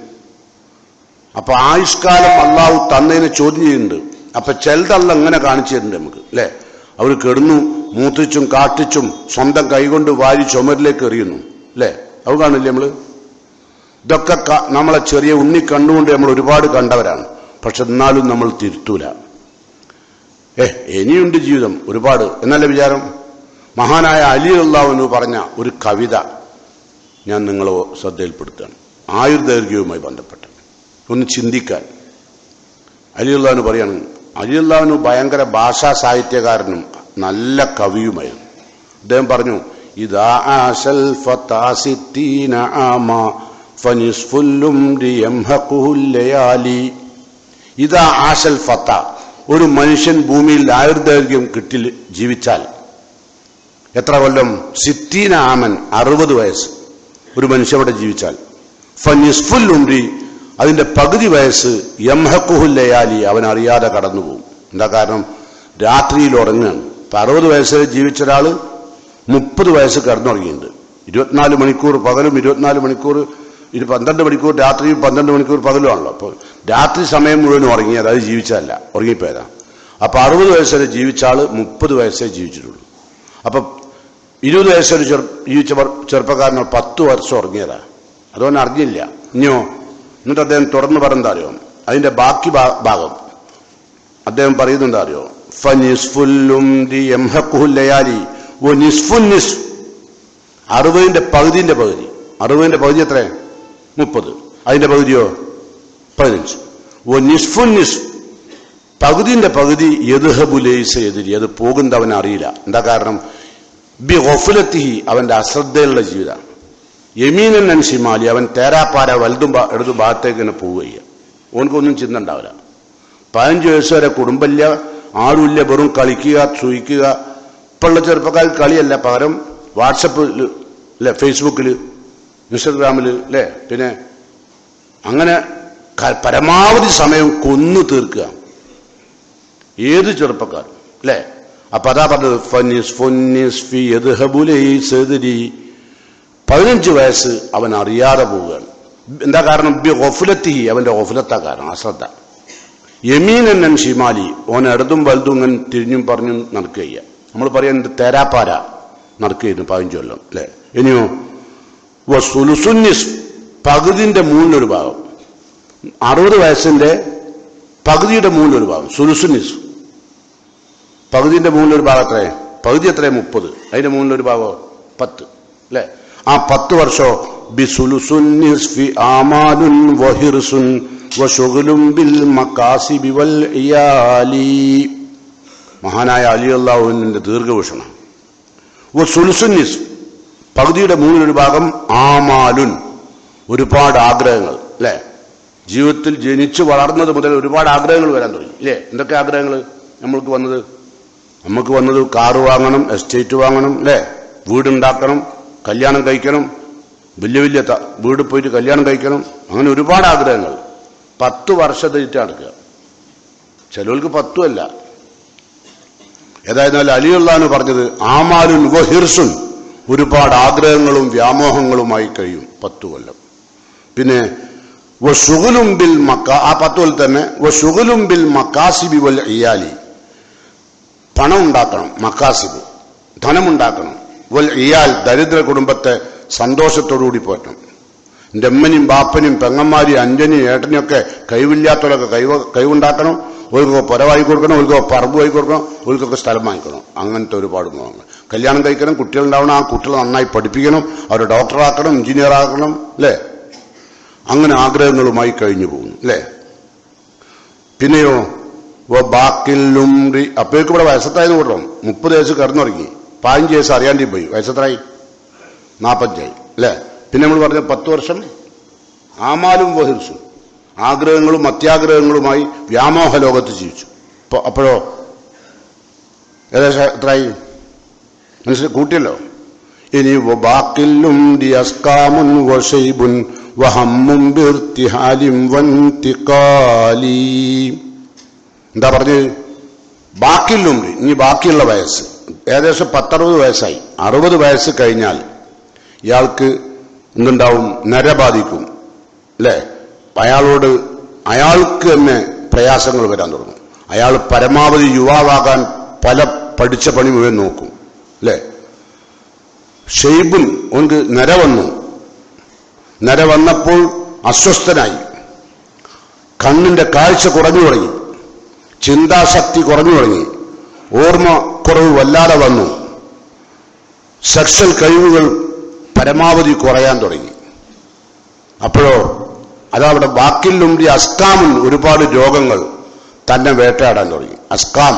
അപ്പൊ ആയുഷ്കാലം അള്ളാഹു തന്നതിനെ ചോദ്യം ചെയ്യുന്നുണ്ട്. അപ്പൊ ചിലതള്ള എങ്ങനെ കാണിച്ചു തരുന്നുണ്ട് നമുക്ക് അല്ലെ. അവർ കിടന്നു മൂത്തിച്ചും കാട്ടിച്ചും സ്വന്തം കൈകൊണ്ട് വാരി ചുമരിലേക്ക് എറിയുന്നു അല്ലെ. അത് കാണില്ലേ നമ്മള്? ഇതൊക്കെ നമ്മളെ ചെറിയ ഉണ്ണി കണ്ടുകൊണ്ട് നമ്മൾ ഒരുപാട് കണ്ടവരാണ്. പക്ഷെ എന്നാലും നമ്മൾ തിരുത്തൂല. ഇനിയുണ്ട് ജീവിതം ഒരുപാട് എന്നല്ല വിചാരം. മഹാനായ അലി അള്ളാഹു പറഞ്ഞ ഒരു കവിത ഞാൻ നിങ്ങളെ ശ്രദ്ധയിൽപ്പെടുത്തുകയാണ്, ആയുർദൈർഘ്യവുമായി ബന്ധപ്പെട്ട് ഒന്ന് ചിന്തിക്കാൻ. അലി അള്ളാഹു പറയാണ്, അലി അള്ളാഹു ഭയങ്കര ഭാഷാ സാഹിത്യകാരനും നല്ല കവിയുമായിരുന്നു. അദ്ദേഹം പറഞ്ഞു, ഇദാ ആശൽ ഫതാസിത്തീന ആമ ഫനിസ്ഫുൽ ഉംരി യംഹഖുൽ ലയാലി. ഇദാ ആശൽ ഫത, ഒരു മനുഷ്യൻ ഭൂമിയിൽ ആയുർദൈർഘ്യം കിട്ടി ജീവിച്ചാൽ എത്ര കൊല്ലം? 60 ആമൻ, 60 വയസ്സ് ഒരു മനുഷ്യൻ അവിടെ ജീവിച്ചാൽ. ഫനിസ്ഫുൽ ഉംരി, അതിന്റെ പകുതി വയസ്സ് യംഹഖുൽ ലയാലി, അവൻ അറിയാതെ കടന്നുപോകും. എന്താ കാരണം? രാത്രിയിൽ ഉറങ്ങുകയാണ്. ഇപ്പൊ 60 വയസ്സിൽ ജീവിച്ച ഒരാള് 30 വയസ്സ് കിടന്നുറങ്ങിയിട്ടുണ്ട്. 24 മണിക്കൂർ പകലും 24 മണിക്കൂർ 12 മണിക്കൂർ രാത്രിയും 12 മണിക്കൂർ പകലുമാണല്ലോ. അപ്പോൾ രാത്രി സമയം മുഴുവൻ ഉറങ്ങിയത്, അത് ജീവിച്ചതല്ല, ഉറങ്ങിപ്പോയതാ. അപ്പൊ 60 വയസ്സുവരെ ജീവിച്ച ആള് 30 വയസ്സേ ജീവിച്ചിട്ടുള്ളൂ. അപ്പൊ 20 വയസ്സൊരു ജീവിച്ച ചെറുപ്പക്കാരനോ 10 വർഷം ഉറങ്ങിയതാ, അതുകൊണ്ട് അറിഞ്ഞില്ല. ഇനിയോ എന്നിട്ട് അദ്ദേഹം തുടർന്ന് പറഞ്ഞെന്താ അറിയോ? അതിന്റെ ബാക്കി ഭാഗം അദ്ദേഹം പറയുന്നുണ്ടാ അറിയോ? ലയാലി 60ന്റെ പകുതിന്റെ പകുതി. 60ന്റെ പകുതി എത്ര? 30. അതിന്റെ പകുതിയോ 15. പകുതിന്റെ പകുതി യദ്ഹബുലൈസ യദ്രി, അത് പോകുന്നത് അവൻ അറിയില്ല. എന്താ കാരണം? ബി ഗഫലത്തിഹി, അവന്റെ അശ്രദ്ധയുള്ള ജീവിതം. യമീനൻ അൻ ശിമാലി, അവൻ തേരാപ്പാര വലതും ഇടതും ഭാഗത്തേക്ക് തന്നെ പോവുകയ്യ. ഓനക്കൊന്നും ചിന്ത ഉണ്ടാവില്ല. 15 വയസ്സ് വരെ കുടുംബമില്ല, ആരുമില്ല, വെറും കളിക്കുക സൂയിക്കുക. ഇപ്പോഴുള്ള ചെറുപ്പക്കാർ കളിയല്ല, പകരം വാട്സപ്പിൽ അല്ലെ, ഫേസ്ബുക്കിൽ, ഇൻസ്റ്റഗ്രാമിൽ അല്ലെ, പിന്നെ അങ്ങനെ പരമാവധി സമയം കൊന്നു തീർക്കുക ഏത് ചെറുപ്പക്കാർ അല്ലെ. അപ്പൊ അതാ പറഞ്ഞത് 15 വയസ്സ് അവൻ അറിയാതെ പോവുകയാണ്. എന്താ കാരണം? ബി ഗഫലത്തിഹി, അവന്റെ ഗഫലത്താ കാരണം, അശ്രദ്ധ. യമീനൻ ഷിമാലി, ഓൻ ഇടതും വലതും ഇങ്ങനെ തിരിഞ്ഞും പറഞ്ഞും നടക്കുകയ്യ. നമ്മൾ പറയുന്നത് തേരാപ്പാര നടക്കുകയായിരുന്നു 15 കൊല്ലം അല്ലെ. ഇനിയോ സുലുസുന്നിസ്, പകുതിന്റെ മൂന്നിലൊരു ഭാഗം. 60 വയസ്സിന്റെ പകുതിയുടെ മൂന്നിലൊരു ഭാഗം സുലുസുന്നിസ്. പകുതിന്റെ മൂന്നിലൊരു ഭാഗം എത്രേ? പകുതി എത്രേ? 30. അതിന്റെ മൂന്നിലൊരു ഭാഗം 10 അല്ലെ. ആ 10 വർഷോ ബി സുലുസുന്നിസ് ഫി ആമാലുൻ വഹിർസുൻ വശുഗ്ലുൻ ബിൽ മകാസിബി വൽ ഇയാലി. മഹാനായ അലി അള്ളാഹുവിന്റെ ദീർഘവീക്ഷണം. സുലുസുന്നിസ്, പകുതിയുടെ മൂന്നിലൊരു ഭാഗം ആമാലുൻ, ഒരുപാട് ആഗ്രഹങ്ങൾ അല്ലെ. ജീവിതത്തിൽ ജനിച്ചു വളർന്നത് മുതൽ ഒരുപാട് ആഗ്രഹങ്ങൾ വരാൻ തുടങ്ങി ഇല്ലേ. എന്തൊക്കെ ആഗ്രഹങ്ങൾ നമ്മൾക്ക് വന്നത്? നമുക്ക് വന്നത് കാറ് വാങ്ങണം, എസ്റ്റേറ്റ് വാങ്ങണം അല്ലെ, വീടുണ്ടാക്കണം, കല്യാണം കഴിക്കണം, വലിയ വലിയ വീട് പോയിട്ട് കല്യാണം കഴിക്കണം, അങ്ങനെ ഒരുപാട് ആഗ്രഹങ്ങൾ 10 വർഷത്തേക്ക് നടക്കുക. ചിലർക്ക് 10 അല്ല. ഏതായിരുന്നാലും അലിയുള്ളാന്ന് പറഞ്ഞത് ആമാലുൻ വഹിർസുൻ, ഒരുപാട് ആഗ്രഹങ്ങളും വ്യാമോഹങ്ങളുമായി കഴിയും 10 കൊല്ലം. പിന്നെ വശുഗുലും ബിൽ മക്കാ, ആ 10 കൊല്ലം തന്നെ വശുഗുലും ബിൽ മക്കാസിബി വൽ ഇയാലി, പണം ഉണ്ടാക്കണം, മക്കാസിബ് ധനമുണ്ടാക്കണം, വൽ ഇയാൽ ദരിദ്ര കുടുംബത്തെ സന്തോഷത്തോടുകൂടി പോറ്റണം. എൻ്റെ അമ്മനും ബാപ്പനും പെങ്ങന്മാരും അഞ്ചനും ഏട്ടനും കഴിവില്ലാത്തവരൊക്കെ കഴിവുണ്ടാക്കണം. ഓർക്കൊക്കെ പുര വാങ്ങി കൊടുക്കണം, ഓർക്കൊക്കെ പറമ്പ് വാങ്ങി കൊടുക്കണം, ഓർക്കൊക്കെ സ്ഥലം വാങ്ങിക്കണം. അങ്ങനത്തെ ഒരുപാട് മോഹങ്ങൾ. കല്യാണം കഴിക്കണം, കുട്ടികളുണ്ടാവണം, ആ കുട്ടികളെ നന്നായി പഠിപ്പിക്കണം, അവരെ ഡോക്ടറാക്കണം, എഞ്ചിനീയർ ആക്കണം, അല്ലേ? അങ്ങനെ ആഗ്രഹങ്ങളുമായി കഴിഞ്ഞു പോകുന്നു, അല്ലേ? പിന്നെയോ ബാക്കിലും അപ്പോഴേക്കും ഇവിടെ വയസ്സത്തായെന്ന് കൂട്ടണം. 30 വയസ്സ് കിടന്നുറങ്ങി, 15 വയസ്സ് അറിയാണ്ടി പോയി, വയസ്സത്തായി 45 അല്ലേ? പിന്നെ നമ്മൾ പറഞ്ഞ 10 വർഷം ആമാലും വഹിർസും, ആഗ്രഹങ്ങളും അത്യാഗ്രഹങ്ങളുമായി വ്യാമോഹ ലോകത്ത് ജീവിച്ചു. അപ്പോഴോ ഏകദേശം എത്രയായി? മനസ്സിൽ കൂട്ടിയല്ലോ. ഇനി ബാക്കിലും അസ്കാമുൻ വശൈബുൻ വഹമ്മും ബിർതിഹാലിം വൻതിഖാലി. എന്താ പറഞ്ഞത്? ബാക്കിലും, ഇനി ബാക്കിയുള്ള വയസ്സ് ഏകദേശം 10-60 വയസ്സായി. 60 വയസ്സ് കഴിഞ്ഞാൽ ഇയാൾക്ക് എന്തുണ്ടാവും? നര ബാധിക്കും, അല്ലേ? അയാൾക്ക് തന്നെ പ്രയാസങ്ങൾ വരാൻ തുടങ്ങും. അയാൾ പരമാവധി യുവാവാകാൻ പല പഠിച്ച പണി മുഴുവൻ നോക്കും, അല്ലേ? ഷെയ്ബുൻ, ഓൻക്ക് നര വന്നു. നര വന്നപ്പോൾ അസ്വസ്ഥനായി, കണ്ണിന്റെ കാഴ്ച കുറഞ്ഞു തുടങ്ങി, ചിന്താശക്തി കുറഞ്ഞു തുടങ്ങി, ഓർമ്മ കുറവ് വല്ലാതെ വന്നു, സെക്ഷൽ കഴിവുകൾ പരമാവധി കുറയാൻ തുടങ്ങി. അപ്പോഴോ അതവിടെ ബാക്കിലുണ്ടി അസ്കാമുൻ, ഒരുപാട് രോഗങ്ങൾ തന്നെ വേട്ടയാടാൻ തുടങ്ങി. അസ്കാം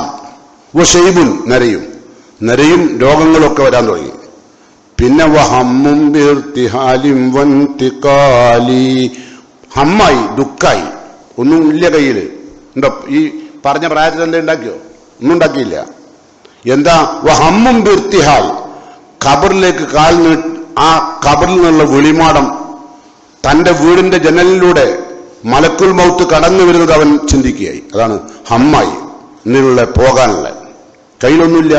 ഷെയ്ബുൻ, നരയും രോഗങ്ങളൊക്കെ വരാൻ തുടങ്ങി. പിന്നെ വഹമ്മും ബിർതിഹാലിം വൻതിഖാലി, ഹമ്മായി, ദുഃഖായി, ഒന്നും ഇല്ല കയ്യിൽ. ഉണ്ടോ? ഈ പറഞ്ഞ പ്രായത്തിൽ എന്താ ഉണ്ടാക്കിയോ? ഒന്നും ഉണ്ടാക്കിയില്ല. എന്താ? വഹമ്മും ബിർതിഹാൽ, ഖബറിലേക്ക് ആ ഖബറിൽ നിന്നുള്ള വിളിമാടം തന്റെ വീടിന്റെ ജനലിലൂടെ മലക്കുൽ മൗത്ത് കടന്നു വരുന്നത് അവൻ ചിന്തിക്കുകയായി. അതാണ് ഹമ്മായി, ഇന്നുള്ള പോകാനുള്ള. കയ്യിലൊന്നുമില്ല.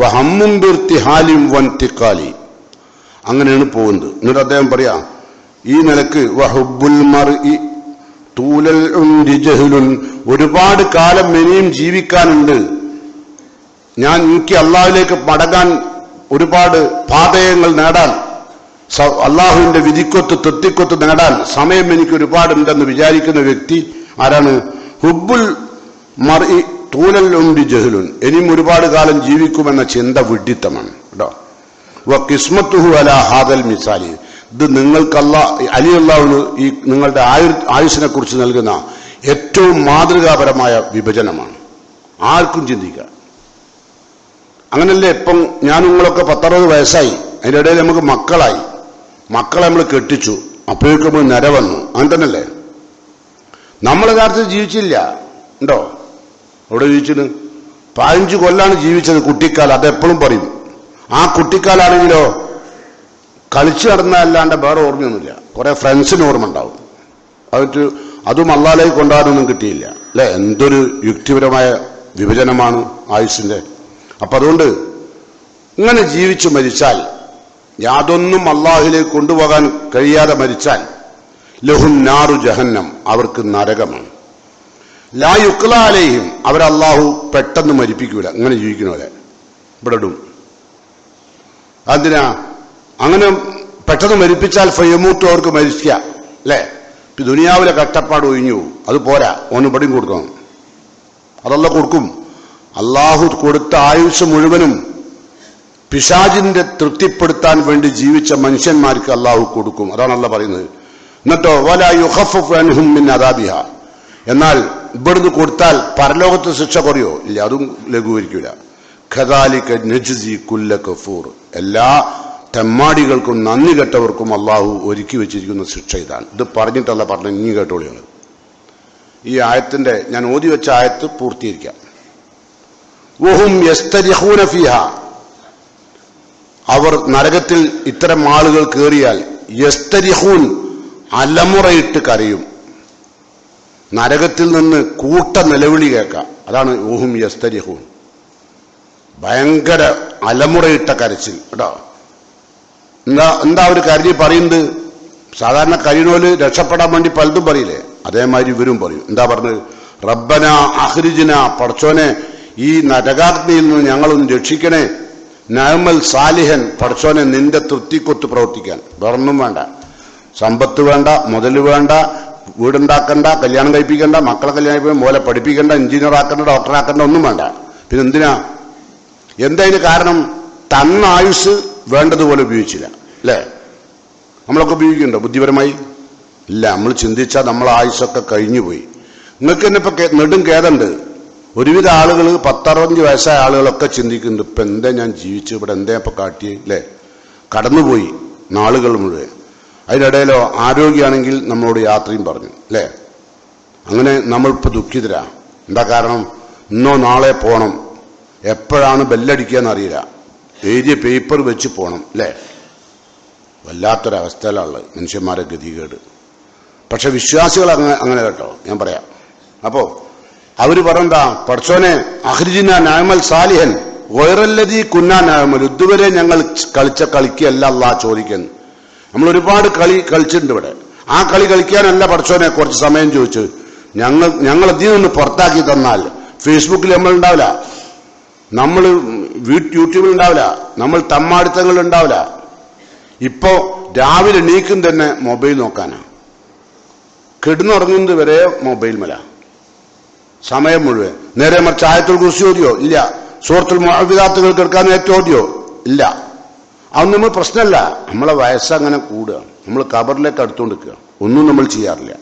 വഹമ്മും ബിർതിഹാലിം വൻതിഖാലി, അങ്ങനെയാണ് പോകുന്നത്. എന്നിട്ട് അദ്ദേഹം പറയാ, ഈ നിലക്ക് വഹുബ്ബുൽ മർഇ തൂലൽ ഉംരി ജഹ്ലുൻ, ഒരുപാട് കാലം ഇനിയും ജീവിക്കാനുണ്ട്. എനിക്ക് അള്ളാഹുവിലേക്ക് മടങ്ങാൻ, ഒരുപാട് പാതയങ്ങൾ നേടാൻ, അള്ളാഹുവിന്റെ വിധിക്കൊത്ത് തൃപ്തിക്കൊത്ത് നേടാൻ സമയം എനിക്ക് ഒരുപാടുണ്ടെന്ന് വിചാരിക്കുന്ന വ്യക്തി ആരാണ്? ഹുബ്ബുൽ മർഇ തൂലൽ ഉംരി ജഹ്ലുൻ, ഇനിയും ഒരുപാട് കാലം ജീവിക്കുമെന്ന ചിന്ത വിഡ്ഢിത്തമാണ് കേട്ടോ. കിസ്മത്തുഹു അലാ ഹാദൽ മിസാലി, ഇത് നിങ്ങൾക്ക് അലി അള്ളാഹു ഈ നിങ്ങളുടെ ആയുസ്സിനെ കുറിച്ച് നൽകുന്ന ഏറ്റവും മാതൃകാപരമായ വിഭജനമാണ്. ആർക്കും ചിന്തിക്കാം. അങ്ങനല്ലേ ഇപ്പം ഞാൻ നിങ്ങളൊക്കെ 10-60 വയസ്സായി, അതിൻ്റെ ഇടയിൽ നമുക്ക് മക്കളായി, മക്കളെ നമ്മൾ കെട്ടിച്ചു, അപ്പോഴേക്കും നമ്മൾ നര വന്നു. അങ്ങനെ തന്നെയല്ലേ? നമ്മൾ യഥാർത്ഥത്തിൽ ജീവിച്ചില്ല, ഉണ്ടോ? അവിടെ ജീവിച്ചത് 15 കൊല്ലാണ് ജീവിച്ചത് കുട്ടിക്കാലം. അതെപ്പോഴും പറയും. ആ കുട്ടിക്കാലാണെങ്കിലോ കളിച്ചു നടന്നതല്ലാണ്ട് വേറെ ഓർമ്മയൊന്നുമില്ല. കുറെ ഫ്രണ്ട്സിന് ഓർമ്മ ഉണ്ടാവും. അതും അള്ളാഹിലേക്ക് കൊണ്ടുപോകാനൊന്നും കിട്ടിയില്ല, അല്ലെ? എന്തൊരു യുക്തിപരമായ വിഭജനമാണ് ആയുസ്സിന്റെ. അപ്പൊ അതുകൊണ്ട് ഇങ്ങനെ ജീവിച്ചു മരിച്ചാൽ, യാതൊന്നും അള്ളാഹുലേക്ക് കൊണ്ടുപോകാൻ കഴിയാതെ മരിച്ചാൽ, ലഹും നാറു ജഹന്നം, അവർക്ക് നരകമാണ്. ലാ യുക്ല അലൈഹിം, അവരല്ലാഹു പെട്ടെന്ന് മരിപ്പിക്കൂല. ഇങ്ങനെ ജീവിക്കണവരെ ഇവിടെ ഇടും. അതിനാ അങ്ങനെ പെട്ടെന്ന് മരിപ്പിച്ചാൽ ഫയമൂത്ത്, അവർക്ക് മരിക്കുക, അല്ലേ? ദുനിയാവിലെ കഷ്ടപ്പാട് ഒഴിഞ്ഞു പോകും. അത് പോരാ, ഓന് ഇവിടെയും കൊടുക്കണം. അതല്ല കൊടുക്കും. അള്ളാഹു കൊടുത്ത ആയുസ് മുഴുവനും പിശാചിന്റെ തൃപ്തിപ്പെടുത്താൻ വേണ്ടി ജീവിച്ച മനുഷ്യന്മാർക്ക് അള്ളാഹു കൊടുക്കും. അതാണ് അള്ളാഹ് പറയുന്നത്. എന്നിട്ടോ വലാ യുഖഫഫു അൻഹും മിൻ അദാബിഹ, എന്നാൽ ഇവിടുന്ന് കൊടുത്താൽ പരലോകത്ത് ശിക്ഷ കുറയോ? ഇല്ല, അതും ലഘൂകരിക്കൂല. ഖദാലിക നജ്സി കുല്ല കഫൂർ, എല്ലാ തെമ്മാടികൾക്കും നന്ദി കെട്ടവർക്കും അള്ളാഹു ഒരുക്കി വെച്ചിരിക്കുന്ന ശിക്ഷ ഇതാണ്. ഇത് പറഞ്ഞിട്ടല്ല പറഞ്ഞ, ഇനി കേട്ടോളിയാണ്. ഈ ആയത്തിന്റെ ഞാൻ ഓതി വെച്ച ആയത്ത് പൂർത്തീകരിക്കാം. വഹും യസ്തരിഖൂന ഫീഹ, അവർ നരകത്തിൽ ഇത്തരം ആളുകൾ കയറിയാൽ യസ്തരിഖൂൻ, അലമുറയിട്ട് കരയും. നരകത്തിൽ നിന്ന് കൂട്ട നിലവിളി കേൾക്കാം. അതാണ് ഊഹും യസ്തരിഹൂൻ, ഭയങ്കര അലമുറയിട്ട കരച്ചിൽ കേട്ടോ. എന്താ ഒരു കരഞ്ഞി പറയുന്നത്? സാധാരണ കഴിയണോല് രക്ഷപ്പെടാൻ വേണ്ടി പലതും പറയില്ലേ, അതേമാതിരി ഇവരും പറയും. എന്താ പറഞ്ഞത്? റബ്ബന അഖ്രിജ്ന, പടച്ചോനെ ഈ നരകാഗ്നിയിൽ നിന്ന് ഞങ്ങളൊന്ന് രക്ഷിക്കണേ. നഅമൽ സാലിഹൻ, പടച്ചോനെ നിന്റെ തൃപ്തിക്കൊത്ത് പ്രവർത്തിക്കാൻ. വേറൊന്നും വേണ്ട, സമ്പത്ത് വേണ്ട, മുതൽ വേണ്ട, വീടുണ്ടാക്കണ്ട, കല്യാണം കഴിപ്പിക്കണ്ട, മക്കളെ കല്യാണം കഴിപ്പിക്കാൻ, മോലെ പഠിപ്പിക്കണ്ട, എഞ്ചിനീയർ ആക്കണ്ട, ഡോക്ടർ ആക്കണ്ട, ഒന്നും വേണ്ട. പിന്നെ എന്തിനാ? എന്തതിന് കാരണം? തന്ന ആയുസ് വേണ്ടതുപോലെ ഉപയോഗിച്ചില്ല അല്ലേ? നമ്മളൊക്കെ ഉപയോഗിക്കുന്നുണ്ടോ ബുദ്ധിപരമായി? ഇല്ല. നമ്മൾ ചിന്തിച്ചാൽ നമ്മളെ ആയുസ്സൊക്കെ കഴിഞ്ഞുപോയി. നിങ്ങൾക്ക് തന്നെ ഇപ്പൊ നെടും ഖേദമുണ്ട്. ഒരുവിധ ആളുകൾ 10-65 വയസ്സായ ആളുകളൊക്കെ ചിന്തിക്കുന്നുണ്ട്, ഇപ്പൊ എന്താ ഞാൻ ജീവിച്ചു, ഇവിടെ എന്താ ഇപ്പൊ കാട്ടിയേ അല്ലേ? കടന്നുപോയി നാളുകൾ മുഴുവൻ. അതിനിടയിലോ ആരോഗ്യമാണെങ്കിൽ നമ്മളോട് യാത്രയും പറഞ്ഞു അല്ലേ? അങ്ങനെ നമ്മളിപ്പോൾ ദുഃഖിതരാ. എന്താ കാരണം? ഇന്നോ നാളെ പോകണം, എപ്പോഴാണ് ബെല്ലടിക്കുകയെന്ന് അറിയില്ല, എഴുതിയ പേപ്പർ വെച്ച് പോകണം അല്ലേ? വല്ലാത്തൊരവസ്ഥയിലുള്ള മനുഷ്യന്മാരെ ഗതികേട്. പക്ഷെ വിശ്വാസികൾ അങ്ങനെ കേട്ടോ, ഞാൻ പറയാം. അപ്പോ അവര് പറഞ്ഞെന്താ? പടച്ചോനെ അഖ്രിജ്ന നഅമൽ സാലിഹൻ ഗൈറല്ലദീ കുന്നാ നഅമൽ, ഇതുവരെ ഞങ്ങൾ കളിച്ച കളിക്കല്ല അല്ലാഹ് ചോദിക്കുന്നു. നമ്മൾ ഒരുപാട് കളി കളിച്ചിട്ടുണ്ട് ഇവിടെ. ആ കളി കളിക്കാനല്ല പടച്ചോനെ കുറച്ച് സമയം ചോദിച്ചു. ഞങ്ങൾ ഇതിൽ നിന്ന് പുറത്താക്കി തന്നാൽ ഫേസ്ബുക്കിൽ നമ്മൾ ഉണ്ടാവില്ല, നമ്മൾ യൂട്യൂബിൽ ഉണ്ടാവില്ല, നമ്മൾ തമ്മാടിത്തങ്ങൾ ഉണ്ടാവില്ല. ഇപ്പോ രാവിലെ എണീക്കും തന്നെ മൊബൈൽ നോക്കാനാ, കിടന്നുറങ്ങുന്നത് വരെ മൊബൈൽ മേല സമയം മുഴുവൻ. നേരെ മറിച്ച് ആയത്തുൽ കുർസി ഓതിയോ? ഇല്ല. സൂറത്തുൽ മുഅവ്വിദാത്തുകൾ കേൾക്കാൻ ഏറ്റവും ഓതിയോ? ഇല്ല. അതൊന്നും നമ്മൾ പ്രശ്നമല്ല. നമ്മളെ വയസ്സങ്ങനെ കൂടുക, നമ്മൾ ഖബറിലേക്ക് അടുത്തുകൊണ്ടിരിക്കുക, ഒന്നും നമ്മൾ ചെയ്യാറില്ല.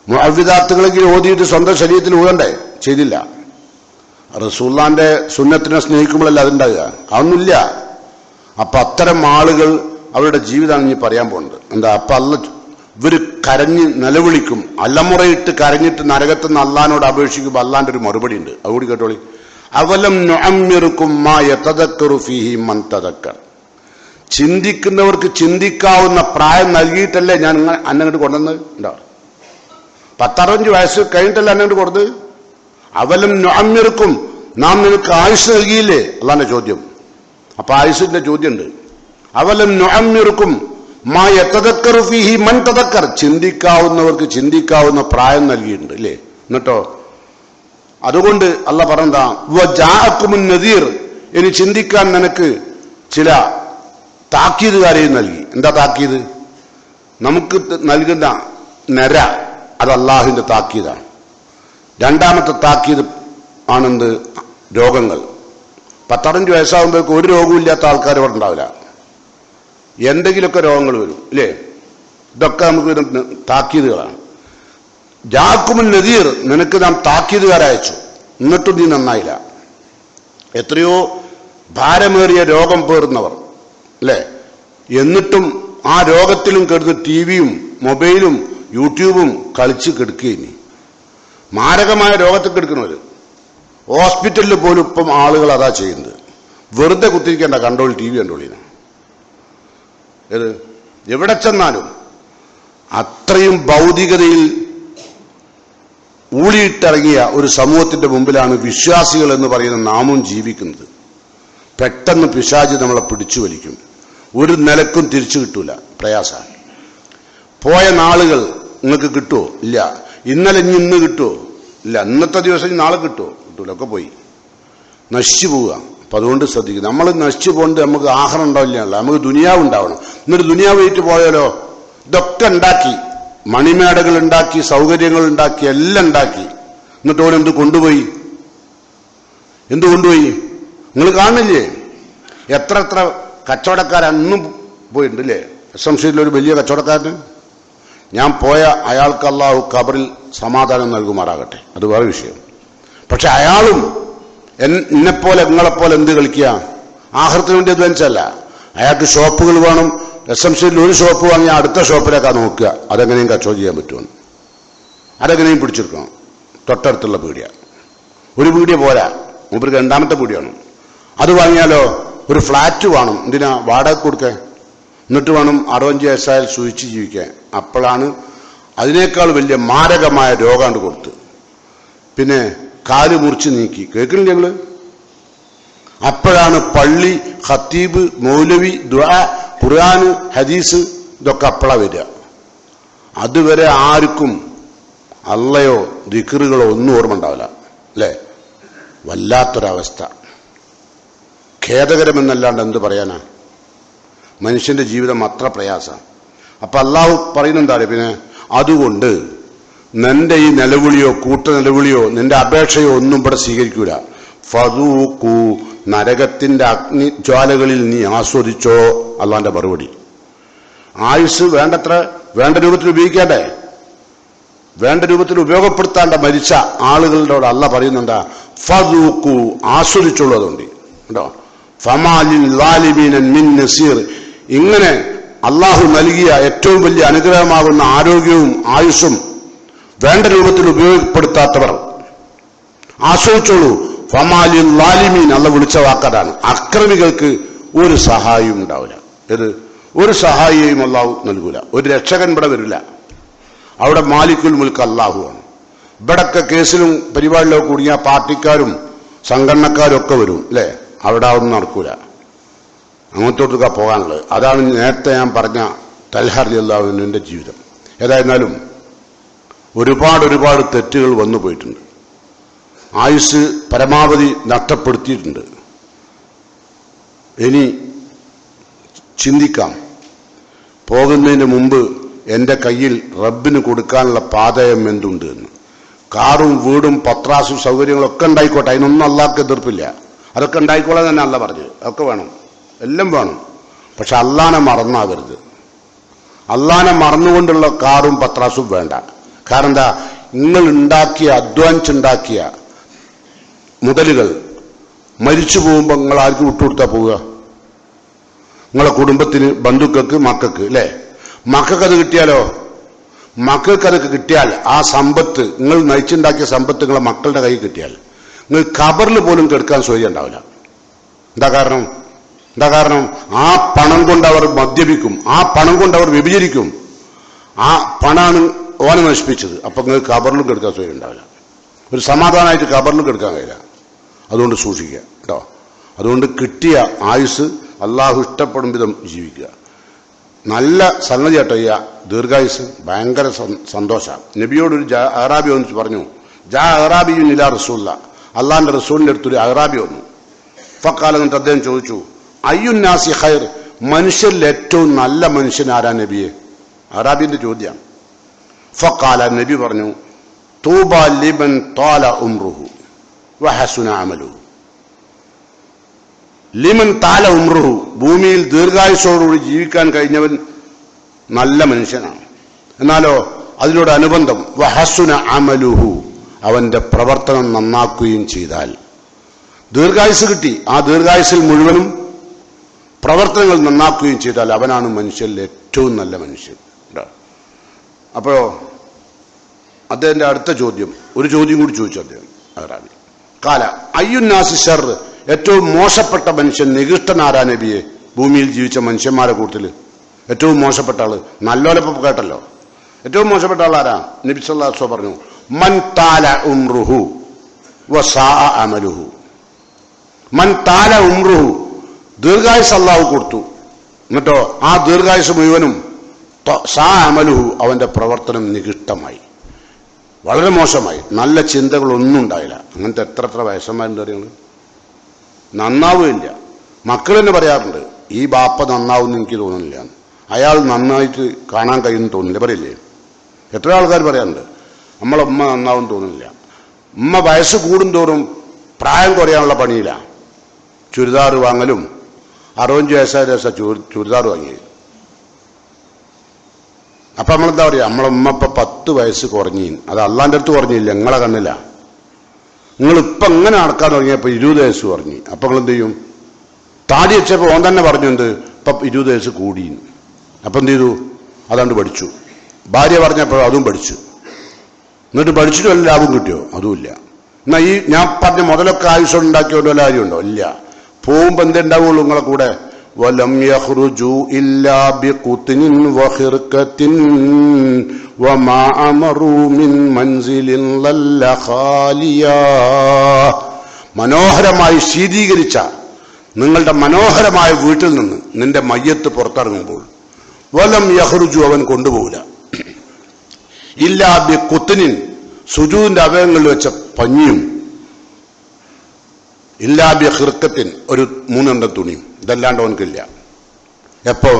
മുഅവ്വിദാത്തുകളെങ്കിലും ഓതിയിട്ട് സ്വന്തം ശരീരത്തിൽ ഊതണ്ടേ? ചെയ്തില്ല. റസൂലുള്ളാഹിന്റെ സുന്നത്തിനെ സ്നേഹിക്കുമ്പോഴല്ല അതുണ്ടാകുക, അതൊന്നുമില്ല. അപ്പൊ അത്തരം ആളുകൾ അവരുടെ ജീവിതമാണ് ഇനി പറയാൻ പോകുന്നത്. എന്താ? അപ്പൊ ഇവര് കരഞ്ഞ് നിലവിളിക്കും, അലമുറയിട്ട് കരഞ്ഞിട്ട് നരകത്തുനിന്ന് അള്ളാഹിനോട് അപേക്ഷിക്കുമ്പോൾ അള്ളാന്റെ ഒരു മറുപടി ഉണ്ട്, അതുകൂടി കേട്ടോളി. അവലം നുഅമ്മിറുക്കും മാ യതദക്കറു ഫീഹി മൻ തദക്കർ, ചിന്തിക്കുന്നവർക്ക് ചിന്തിക്കാവുന്ന പ്രായം നൽകിയിട്ടല്ലേ ഞാൻ അന്നങ്ങോട്ട് കൊണ്ടുവന്നത്? ഉണ്ടോ? 10-65 വയസ്സ് കഴിഞ്ഞിട്ടല്ലേ അന്നങ്ങോട്ട് കൊടുത്തത്? അവലം നുഅമ്മിറുക്കും, നാം നിനക്ക് ആയുസ് നൽകിയില്ലേ? അള്ളാന്റെ ചോദ്യം. അപ്പൊ ആയുസിന്റെ ചോദ്യമുണ്ട്. അവലം നുഅമ്മിറുക്കും മാ യതദക്കറു ഫീഹി മൻ തദക്കർ, ചിന്തിക്കാവുന്നവർക്ക് ചിന്തിക്കാവുന്ന പ്രായം നൽകിയിട്ടുണ്ട് അല്ലേ? എന്നിട്ടോ അതുകൊണ്ട് അള്ളാഹ് പറഞ്ഞതാ വജാഅകുമുൻ നദീർ, ഇനി ചിന്തിക്കാൻ നിനക്ക് ചില താക്കീതുകാരെയും നൽകി. എന്താ താക്കീത്? നമുക്ക് നൽകുന്ന നര അത് അള്ളാഹുവിന്റെ താക്കീതാണ്. രണ്ടാമത്തെ താക്കീത് ആണെന്ത്? രോഗങ്ങൾ. 10-65 വയസ്സാകുമ്പോഴേക്കും ഒരു രോഗവും ഇല്ലാത്ത ആൾക്കാർ ഇവിടെ ഉണ്ടാവില്ല, എന്തെങ്കിലുമൊക്കെ രോഗങ്ങൾ വരും ഇല്ലേ? ഇതൊക്കെ നമുക്ക് താക്കീതുകളാണ്. ജാഅകുമുൻ നദീർ, നിനക്ക് നാം താക്കീതുകാരയച്ചു, എന്നിട്ടും നീ നന്നായില്ല. എത്രയോ ഭാരമേറിയ രോഗം പേറുന്നവർ അല്ലേ? എന്നിട്ടും ആ രോഗത്തിലും കിടന്ന് ടിവിയും മൊബൈലും യൂട്യൂബും കളിച്ച് കിടക്കുകയിനി. മാരകമായ രോഗത്തിൽ കിടക്കുന്നവര് ഹോസ്പിറ്റലിൽ പോലും ഇപ്പം ആളുകൾ അതാ ചെയ്യുന്നത്. വെറുതെ കുത്തിരിക്കേണ്ട, കണ്ടോളി, ടി വി കണ്ടോളിന്. ഏത് എവിടെ ചെന്നാലും അത്രയും ഭൗതികതയിൽ ഊളിയിട്ടിറങ്ങിയ ഒരു സമൂഹത്തിന്റെ മുമ്പിലാണ് വിശ്വാസികൾ എന്ന് പറയുന്ന നാമും ജീവിക്കുന്നത്. പെട്ടെന്ന് പിശാച് നമ്മളെ പിടിച്ചു വലിക്കും, ഒരു നിലക്കും തിരിച്ചു കിട്ടൂല, പ്രയാസമാണ്. പോയ നാളുകൾ നിങ്ങൾക്ക് കിട്ടുമോ? ഇല്ല. ഇന്നലെ ഇന്ന് കിട്ടുമോ? ഇല്ല. ഇന്നത്തെ ദിവസം നാളെ കിട്ടുമോ? കിട്ടൂല, ഒക്കെ പോയി നശിച്ചു പോവുക. അപ്പൊ അതുകൊണ്ട് ശ്രദ്ധിക്കുക, നമ്മൾ നശിച്ചു പോകേണ്ടത് നമുക്ക് ആഹാരം ഉണ്ടാവില്ല, നമുക്ക് ദുനിയാവ് ഉണ്ടാവണം. എന്നിട്ട് ദുനിയാവ് ആയിട്ട് പോയാലോ? ഇതൊക്കെ ഉണ്ടാക്കി, മണിമേടകൾ ഉണ്ടാക്കി, സൗകര്യങ്ങൾ ഉണ്ടാക്കി, എല്ലാം ഉണ്ടാക്കി, എന്നിട്ട് ഓൻ എന്ത് കൊണ്ടുപോയി? എന്ത് കൊണ്ടുപോയി? നിങ്ങൾ കാണുന്നില്ലേ? എത്ര കച്ചവടക്കാരന്നും പോയിട്ടുണ്ട് അല്ലേ? SMCയിൽ ഒരു വലിയ കച്ചവടക്കാരന് ഞാൻ പോയ അയാൾക്ക് അല്ലാഹു ഖബറിൽ സമാധാനം നൽകുമാറാകട്ടെ, അത് വേറെ വിഷയം. പക്ഷെ അയാളും എന്നെപ്പോലെ നിങ്ങളെപ്പോലെ എന്ത് കളിക്കുക? ആഖിറത്തിന് വേണ്ടി അധ്വാനിച്ചല്ല. അയാൾക്ക് ഷോപ്പുകൾ വേണം. SMCയിൽ ഒരു ഷോപ്പ് വാങ്ങിയാൽ അടുത്ത ഷോപ്പിലേക്കാണ് നോക്കുക, അതെങ്ങനെയും കച്ചവടം ചെയ്യാൻ പറ്റുമെന്ന്, അതെങ്ങനെയും പിടിച്ചെടുക്കണം. തൊട്ടടുത്തുള്ള പീടിയ, ഒരു പീടിയ പോരാ, മൂപ്പർക്ക് രണ്ടാമത്തെ പീടിയാണ്. അത് വാങ്ങിയാലോ ഒരു ഫ്ലാറ്റ് വേണം. എന്തിനാ? വാടക കൊടുക്കാൻ. എന്നിട്ട് വേണം 65 വയസ്സായാൽ സൂചിച്ച് ജീവിക്കാൻ. അപ്പോഴാണ് അതിനേക്കാൾ വലിയ മാരകമായ രോഗാണ്ട് കൊടുത്ത്. പിന്നെ കാല് മുറിച്ച് നീക്കി. കേൾക്കണില്ല ഞങ്ങള്? അപ്പോഴാണ് പള്ളി, ഖത്തീബ്, മൗലവി, ദുആ, ഖുർആന്, ഹദീസ് ഇതൊക്കെ അപ്പോഴാ വരിക. അതുവരെ ആർക്കും അള്ളയോ ദിക്റുകളോ ഒന്നും ഓർമ്മ ഉണ്ടാവില്ല. അല്ലേ? വല്ലാത്തൊരവസ്ഥ. ഖേദകരമെന്നല്ലാണ്ട് എന്ത് പറയാനാ? മനുഷ്യന്റെ ജീവിതം അത്ര പ്രയാസം. അപ്പൊ അള്ളാഹു പറയുന്നുണ്ടാണ്, പിന്നെ അതുകൊണ്ട് നിന്റെ ഈ നിലവിളിയോ കൂട്ട നിലവിളിയോ നിന്റെ അപേക്ഷയോ ഒന്നും ഇവിടെ സ്വീകരിക്കൂല. ഫദൂഖു, നരകത്തിന്റെ അഗ്നിജ്വാലകളിൽ നീ ആസ്വദിച്ചോ. അള്ളാന്റെ മറുപടി. ആയുസ് വേണ്ട രൂപത്തിൽ ഉപയോഗിക്കാണ്ടേ, വേണ്ട രൂപത്തിൽ ഉപയോഗപ്പെടുത്താണ്ട മരിച്ച ആളുകളോട് അല്ല പറയുന്നുണ്ടാ, ഫദൂഖു, ആസ്വദിച്ചോളൂ. അതുകൊണ്ട് കേട്ടോ, ഫമാലിൽ ളാലിമീന മിൻ നസീർ. ഇങ്ങനെ അള്ളാഹു നൽകിയ ഏറ്റവും വലിയ അനുഗ്രഹമാകുന്ന ആരോഗ്യവും ആയുസ്സും വേണ്ട രൂപത്തിൽ ഉപയോഗപ്പെടുത്താത്തവർ ആസ്വദിച്ചോളൂ. ഫമാലിൽ ളാലിമീൻ, അല്ല വിളിച്ച വാക്കതാണ്. അക്രമികൾക്ക് ഒരു സഹായവും ഉണ്ടാവില്ല. ഒരു സഹായിയെയും അള്ളാഹു നൽകൂല. ഒരു രക്ഷകൻ ഇവിടെ വരില്ല. അവിടെ മാലിക്കുൽ മുൽക്ക് അള്ളാഹുവാണ്. ഇവിടൊക്കെ കേസിലും പരിപാടിയിലൊക്കെ കുടുങ്ങിയ പാർട്ടിക്കാരും സംഘടനക്കാരും ഒക്കെ വരും. അല്ലേ? അവിടെ ഒന്നും നടക്കൂല. അങ്ങോട്ടോട്ടൊക്കെ പോകാനുള്ളത്. അതാണ് നേരത്തെ ഞാൻ പറഞ്ഞ തൽഹ റളിയല്ലാഹു അൻഹുവിന്റെ ജീവിതം. ഏതായിരുന്നാലും ഒരുപാട് തെറ്റുകൾ വന്നു പോയിട്ടുണ്ട്. ആയുസ് പരമാവധി നഷ്ടപ്പെടുത്തിയിട്ടുണ്ട്. ഇനി ചിന്തിക്കാം, പോകുന്നതിന് മുമ്പ് എൻ്റെ കയ്യിൽ റബ്ബിന് കൊടുക്കാനുള്ള പാതയം എന്തുണ്ട് എന്ന്. കാറും വീടും പത്രാസും സൗകര്യങ്ങളൊക്കെ ഉണ്ടായിക്കോട്ടെ, അതിനൊന്നും അള്ളാഹ്ക്ക് എതിർപ്പില്ല. അതൊക്കെ ഉണ്ടായിക്കോളാൻ തന്നെ അല്ല പറഞ്ഞു. അതൊക്കെ വേണം, എല്ലാം വേണം. പക്ഷെ അള്ളാനെ മറന്നാകരുത്. അള്ളാനെ മറന്നുകൊണ്ടുള്ള കാറും പത്രാസും വേണ്ട. കാരണം എന്താ? നിങ്ങൾ അധ്വാനിച്ചുണ്ടാക്കിയ മുതലുകൾ മരിച്ചു പോകുമ്പോൾ നിങ്ങൾ ആർക്ക് വിട്ടുകൊടുത്താ പോവുക? നിങ്ങളെ കുടുംബത്തിന്, ബന്ധുക്കൾക്ക്, മക്കൾക്ക്. അല്ലേ? മക്കൾക്കത് കിട്ടിയാലോ? മക്കൾക്കതൊക്കെ കിട്ടിയാൽ ആ സമ്പത്ത്, നിങ്ങൾ നയിച്ചുണ്ടാക്കിയ സമ്പത്ത് നിങ്ങളെ മക്കളുടെ കയ്യിൽ കിട്ടിയാൽ നിങ്ങൾ ഖബറിൽ പോലും കെടുക്കാൻ സൗകര്യം ഉണ്ടാവില്ല. എന്താ കാരണം? ആ പണം കൊണ്ട് അവർ മദ്യപിക്കും, ആ പണം കൊണ്ട് അവർ വ്യഭിചരിക്കും. ആ പണമാണ് ഓനെ നശിപ്പിച്ചത്. അപ്പൊ നിങ്ങൾ ഖബറിലും കെടുക്കാൻ സൗകര്യം ഉണ്ടാവില്ല. ഒരു സമാധാനമായിട്ട് ഖബറിലും കെടുക്കാൻ കഴിയില്ല. അതുകൊണ്ട് സൂക്ഷിക്കുക കേട്ടോ. അതുകൊണ്ട് കിട്ടിയ ആയുസ് അള്ളാഹു ഇഷ്ടപ്പെടും വിധം ജീവിക്കുക. നല്ല സംഗതി കേട്ടോ. ഈ ദീർഘായുസ് ഭയങ്കര സന്തോഷമാണ്. നബിയോടൊരു അറാബി വന്നിട്ട് പറഞ്ഞു, ജാ അറാബിയുൻ ഇലാ റസൂലില്ലാഹ്, അള്ളാഹിന്റെ റസൂലിന്റെ അടുത്തൊരു അറാബി വന്നു. ഫഖാല, എന്നിട്ട് അദ്ദേഹം ചോദിച്ചു, അയ്യുന്നാസി ഖൈർ, മനുഷ്യരിൽ ഏറ്റവും നല്ല മനുഷ്യൻ ആരാ നബിയെ? അറാബിന്റെ ചോദ്യം. ഫഖാല, നബി പറഞ്ഞു, തൂബ ലിമൻ ത്വാല ഉംറുഹു വഹസുന അമലുഹു. ലിമൻ താല ഉംറുഹു, ഭൂമിയിൽ ദീർഘായുസോടുകൂടി ജീവിക്കാൻ കഴിഞ്ഞവൻ നല്ല മനുഷ്യനാണ്. എന്നാലോ അതിനോടനുബന്ധം വഹസുന അമലുഹു, അവന്റെ പ്രവർത്തനം നന്നാക്കുകയും ചെയ്താൽ. ദീർഘായുസ് കിട്ടി, ആ ദീർഘായുസിൽ മുഴുവനും പ്രവർത്തനങ്ങൾ നന്നാക്കുകയും ചെയ്താൽ അവനാണ് മനുഷ്യരിൽ ഏറ്റവും നല്ല മനുഷ്യൻ. അപ്പോഴോ അദ്ദേഹത്തിന്റെ അടുത്ത ചോദ്യം, ഒരു ചോദ്യം കൂടി ചോദിച്ചു അദ്ദേഹം അറാബി. കാല അയ്യുന്നാസി ഷർ, ഏറ്റവും മോശപ്പെട്ട മനുഷ്യൻ, നികൃഷ്ടനാരാ നബിയെ? ഭൂമിയിൽ ജീവിച്ച മനുഷ്യന്മാരെ കൂട്ടത്തിൽ ഏറ്റവും മോശപ്പെട്ട ആള്. നല്ലോലപ്പം കേട്ടല്ലോ. ഏറ്റവും മോശപ്പെട്ട ആളാരാ? നബി സല്ലല്ലാഹു അലൈഹി വസല്ലം പറഞ്ഞു, മൻ താല ഉംറുഹു വസാ അമലുഹു. മൻ താല ഉംറുഹു, ദീർഘായുസ് അല്ലാഹു കൊടുത്തു, എന്നിട്ടോ ആ ദീർഘായുസ് മുഴുവനും സാ അമലുഹു, അവന്റെ പ്രവർത്തനം നികൃഷ്ടമായി, വളരെ മോശമായി. നല്ല ചിന്തകളൊന്നും ഉണ്ടായില്ല. അങ്ങനത്തെ എത്ര വയസ്സന്മാരുണ്ട് അറിയുന്നത്? നന്നാവുകയില്ല. മക്കൾ തന്നെ പറയാറുണ്ട്, ഈ ബാപ്പ നന്നാവുമെന്ന് എനിക്ക് തോന്നുന്നില്ല, അയാൾ നന്നായിട്ട് കാണാൻ കഴിയുമെന്ന് തോന്നില്ല, പറയില്ലേ? എത്ര ആൾക്കാർ പറയാറുണ്ട്, നമ്മളെ ഉമ്മ നന്നാവും തോന്നുന്നില്ല. ഉമ്മ വയസ്സ് കൂടുന്തോറും പ്രായം കുറയാനുള്ള പണിയില്ല. ചുരിദാർ വാങ്ങലും 65 വയസ്സായ ചുരിദാർ വാങ്ങി. അപ്പൊ നമ്മളെന്താ പറയുക, നമ്മളെ ഉമ്മ ഇപ്പൊ 10 വയസ്സ് കുറഞ്ഞു. അത് അള്ളാന്റെ അടുത്ത് കുറഞ്ഞില്ല, നിങ്ങളെ കണ്ണില്ല. നിങ്ങളിപ്പൊ എങ്ങനെ നടക്കാൻ തുടങ്ങിയപ്പോ 20 വയസ്സ് കുറഞ്ഞു. അപ്പൊ നിങ്ങൾ എന്ത് ചെയ്യും? താടി വെച്ചപ്പോ ഓൻ തന്നെ പറഞ്ഞു, എന്ത് ഇപ്പൊ 20 വയസ്സ് കൂടി. അപ്പൊ എന്ത് ചെയ്തു? അതാണ്ട് പഠിച്ചു. ഭാര്യ പറഞ്ഞപ്പോ അതും പഠിച്ചു. എന്നിട്ട് പഠിച്ചിട്ട് വല്ല ലാഭം കിട്ടിയോ? അതുമില്ല. എന്നാ ഈ ഞാൻ പറഞ്ഞ മുതലൊക്കെ ആയുഷം ഉണ്ടാക്കിയ വല്ല കാര്യമുണ്ടോ? ഇല്ല. പോകുമ്പോ എന്തേ ഉണ്ടാവുള്ളൂ? നിങ്ങളെ കൂടെ വലം യഖ്റുജു ഇല്ലാ ബിഖുത്നിൻ വഖിർകത്തിൻ വമാ അമറു മിൻ മൻസിലിൻ ലല്ല ഖാലിയാ. മനോഹരമായി ശീതീകരിച്ച നിങ്ങളുടെ മനോഹരമായ വീട്ടിൽ നിന്ന് നിന്റെ മയ്യത്ത് പുറത്തിറങ്ങുമ്പോൾ വലം യഖ്റുജു, അവൻ കൊണ്ടുപോകില്ല, ഇല്ലാ ബിഖുത്നിൻ, സുജൂദിന്റെ അവയവങ്ങളിൽ വെച്ച പഞ്ഞിയും, ഇല്ലാ ബിഖിർകത്തിൻ, ഒരു 3 തുണിയും, ഇതല്ലാണ്ട് അവനക്കില്ല. എപ്പോ?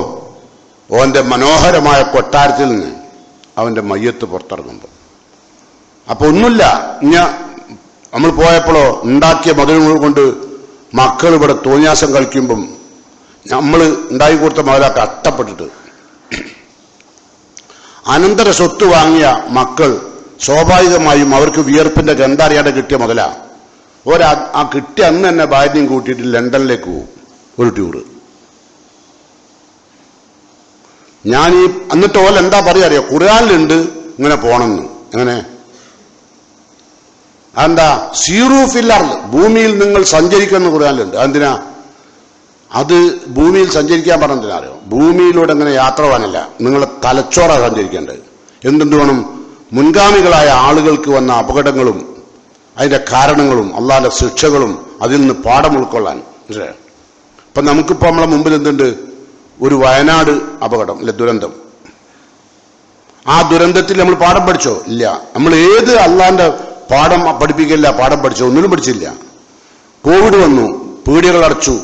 ഓന്റെ മനോഹരമായ കൊട്ടാരത്തിൽ നിന്ന് അവന്റെ മയ്യത്ത് പുറത്തിറങ്ങുമ്പോൾ. അപ്പൊ ഒന്നുമില്ല. നമ്മൾ പോയപ്പോഴോ ഉണ്ടാക്കിയ മതിലുകൾ കൊണ്ട് മക്കൾ ഇവിടെ തോന്നിയാസം കളിക്കുമ്പം നമ്മൾ ഉണ്ടാക്കി കൊടുത്ത മുതലൊക്കെ അട്ടപ്പെട്ടിട്ട് അനന്തര സ്വത്ത് വാങ്ങിയ മക്കൾ സ്വാഭാവികമായും അവർക്ക് വിയർപ്പിന്റെ ഗന്ധറിയാതെ കിട്ടിയ മുതലാ. ആ കിട്ടിയ അന്ന് തന്നെ ഭാര്യയും കൂട്ടിയിട്ട് ലണ്ടനിലേക്ക് പോകും ഒരു ടൂറ്. എന്നിട്ട് ഓല എന്താ പറയാ അറിയോ? ഖുർആനിലുണ്ട് ഇങ്ങനെ പോണെന്ന്. എങ്ങനെ? അതെന്താ? സീറൂ ഫിൽ അർള്, ഭൂമിയിൽ നിങ്ങൾ സഞ്ചരിക്കുന്ന ഖുർആനിലുണ്ട്. അതെന്തിനാ? അത് ഭൂമിയിൽ സഞ്ചരിക്കാൻ പറഞ്ഞെന്തിനാ അറിയോ? ഭൂമിയിലൂടെ അങ്ങനെ യാത്ര പോകാനല്ല, നിങ്ങളെ തലച്ചോറാ സഞ്ചരിക്കേണ്ടത്. എന്തെന്ത് വേണം? മുൻഗാമികളായ ആളുകൾക്ക് വന്ന അപകടങ്ങളും അതിന്റെ കാരണങ്ങളും അള്ളാന്റെ ശിക്ഷകളും അതിൽ നിന്ന് പാഠം ഉൾക്കൊള്ളാൻ. ഇപ്പൊ നമുക്കിപ്പോ നമ്മളെ മുമ്പിൽ എന്തുണ്ട്? ഒരു വയനാട് അപകടം, അല്ലെ, ദുരന്തം. ആ ദുരന്തത്തിൽ നമ്മൾ പാഠം പഠിച്ചോ? ഇല്ല. നമ്മൾ ഏത് അള്ളാന്റെ പാഠം പഠിപ്പിക്കില്ല, പാഠം പഠിച്ചോ? ഒന്നിനും പഠിച്ചില്ല. കോവിഡ് വന്നു, പീടികകൾ അടച്ചു,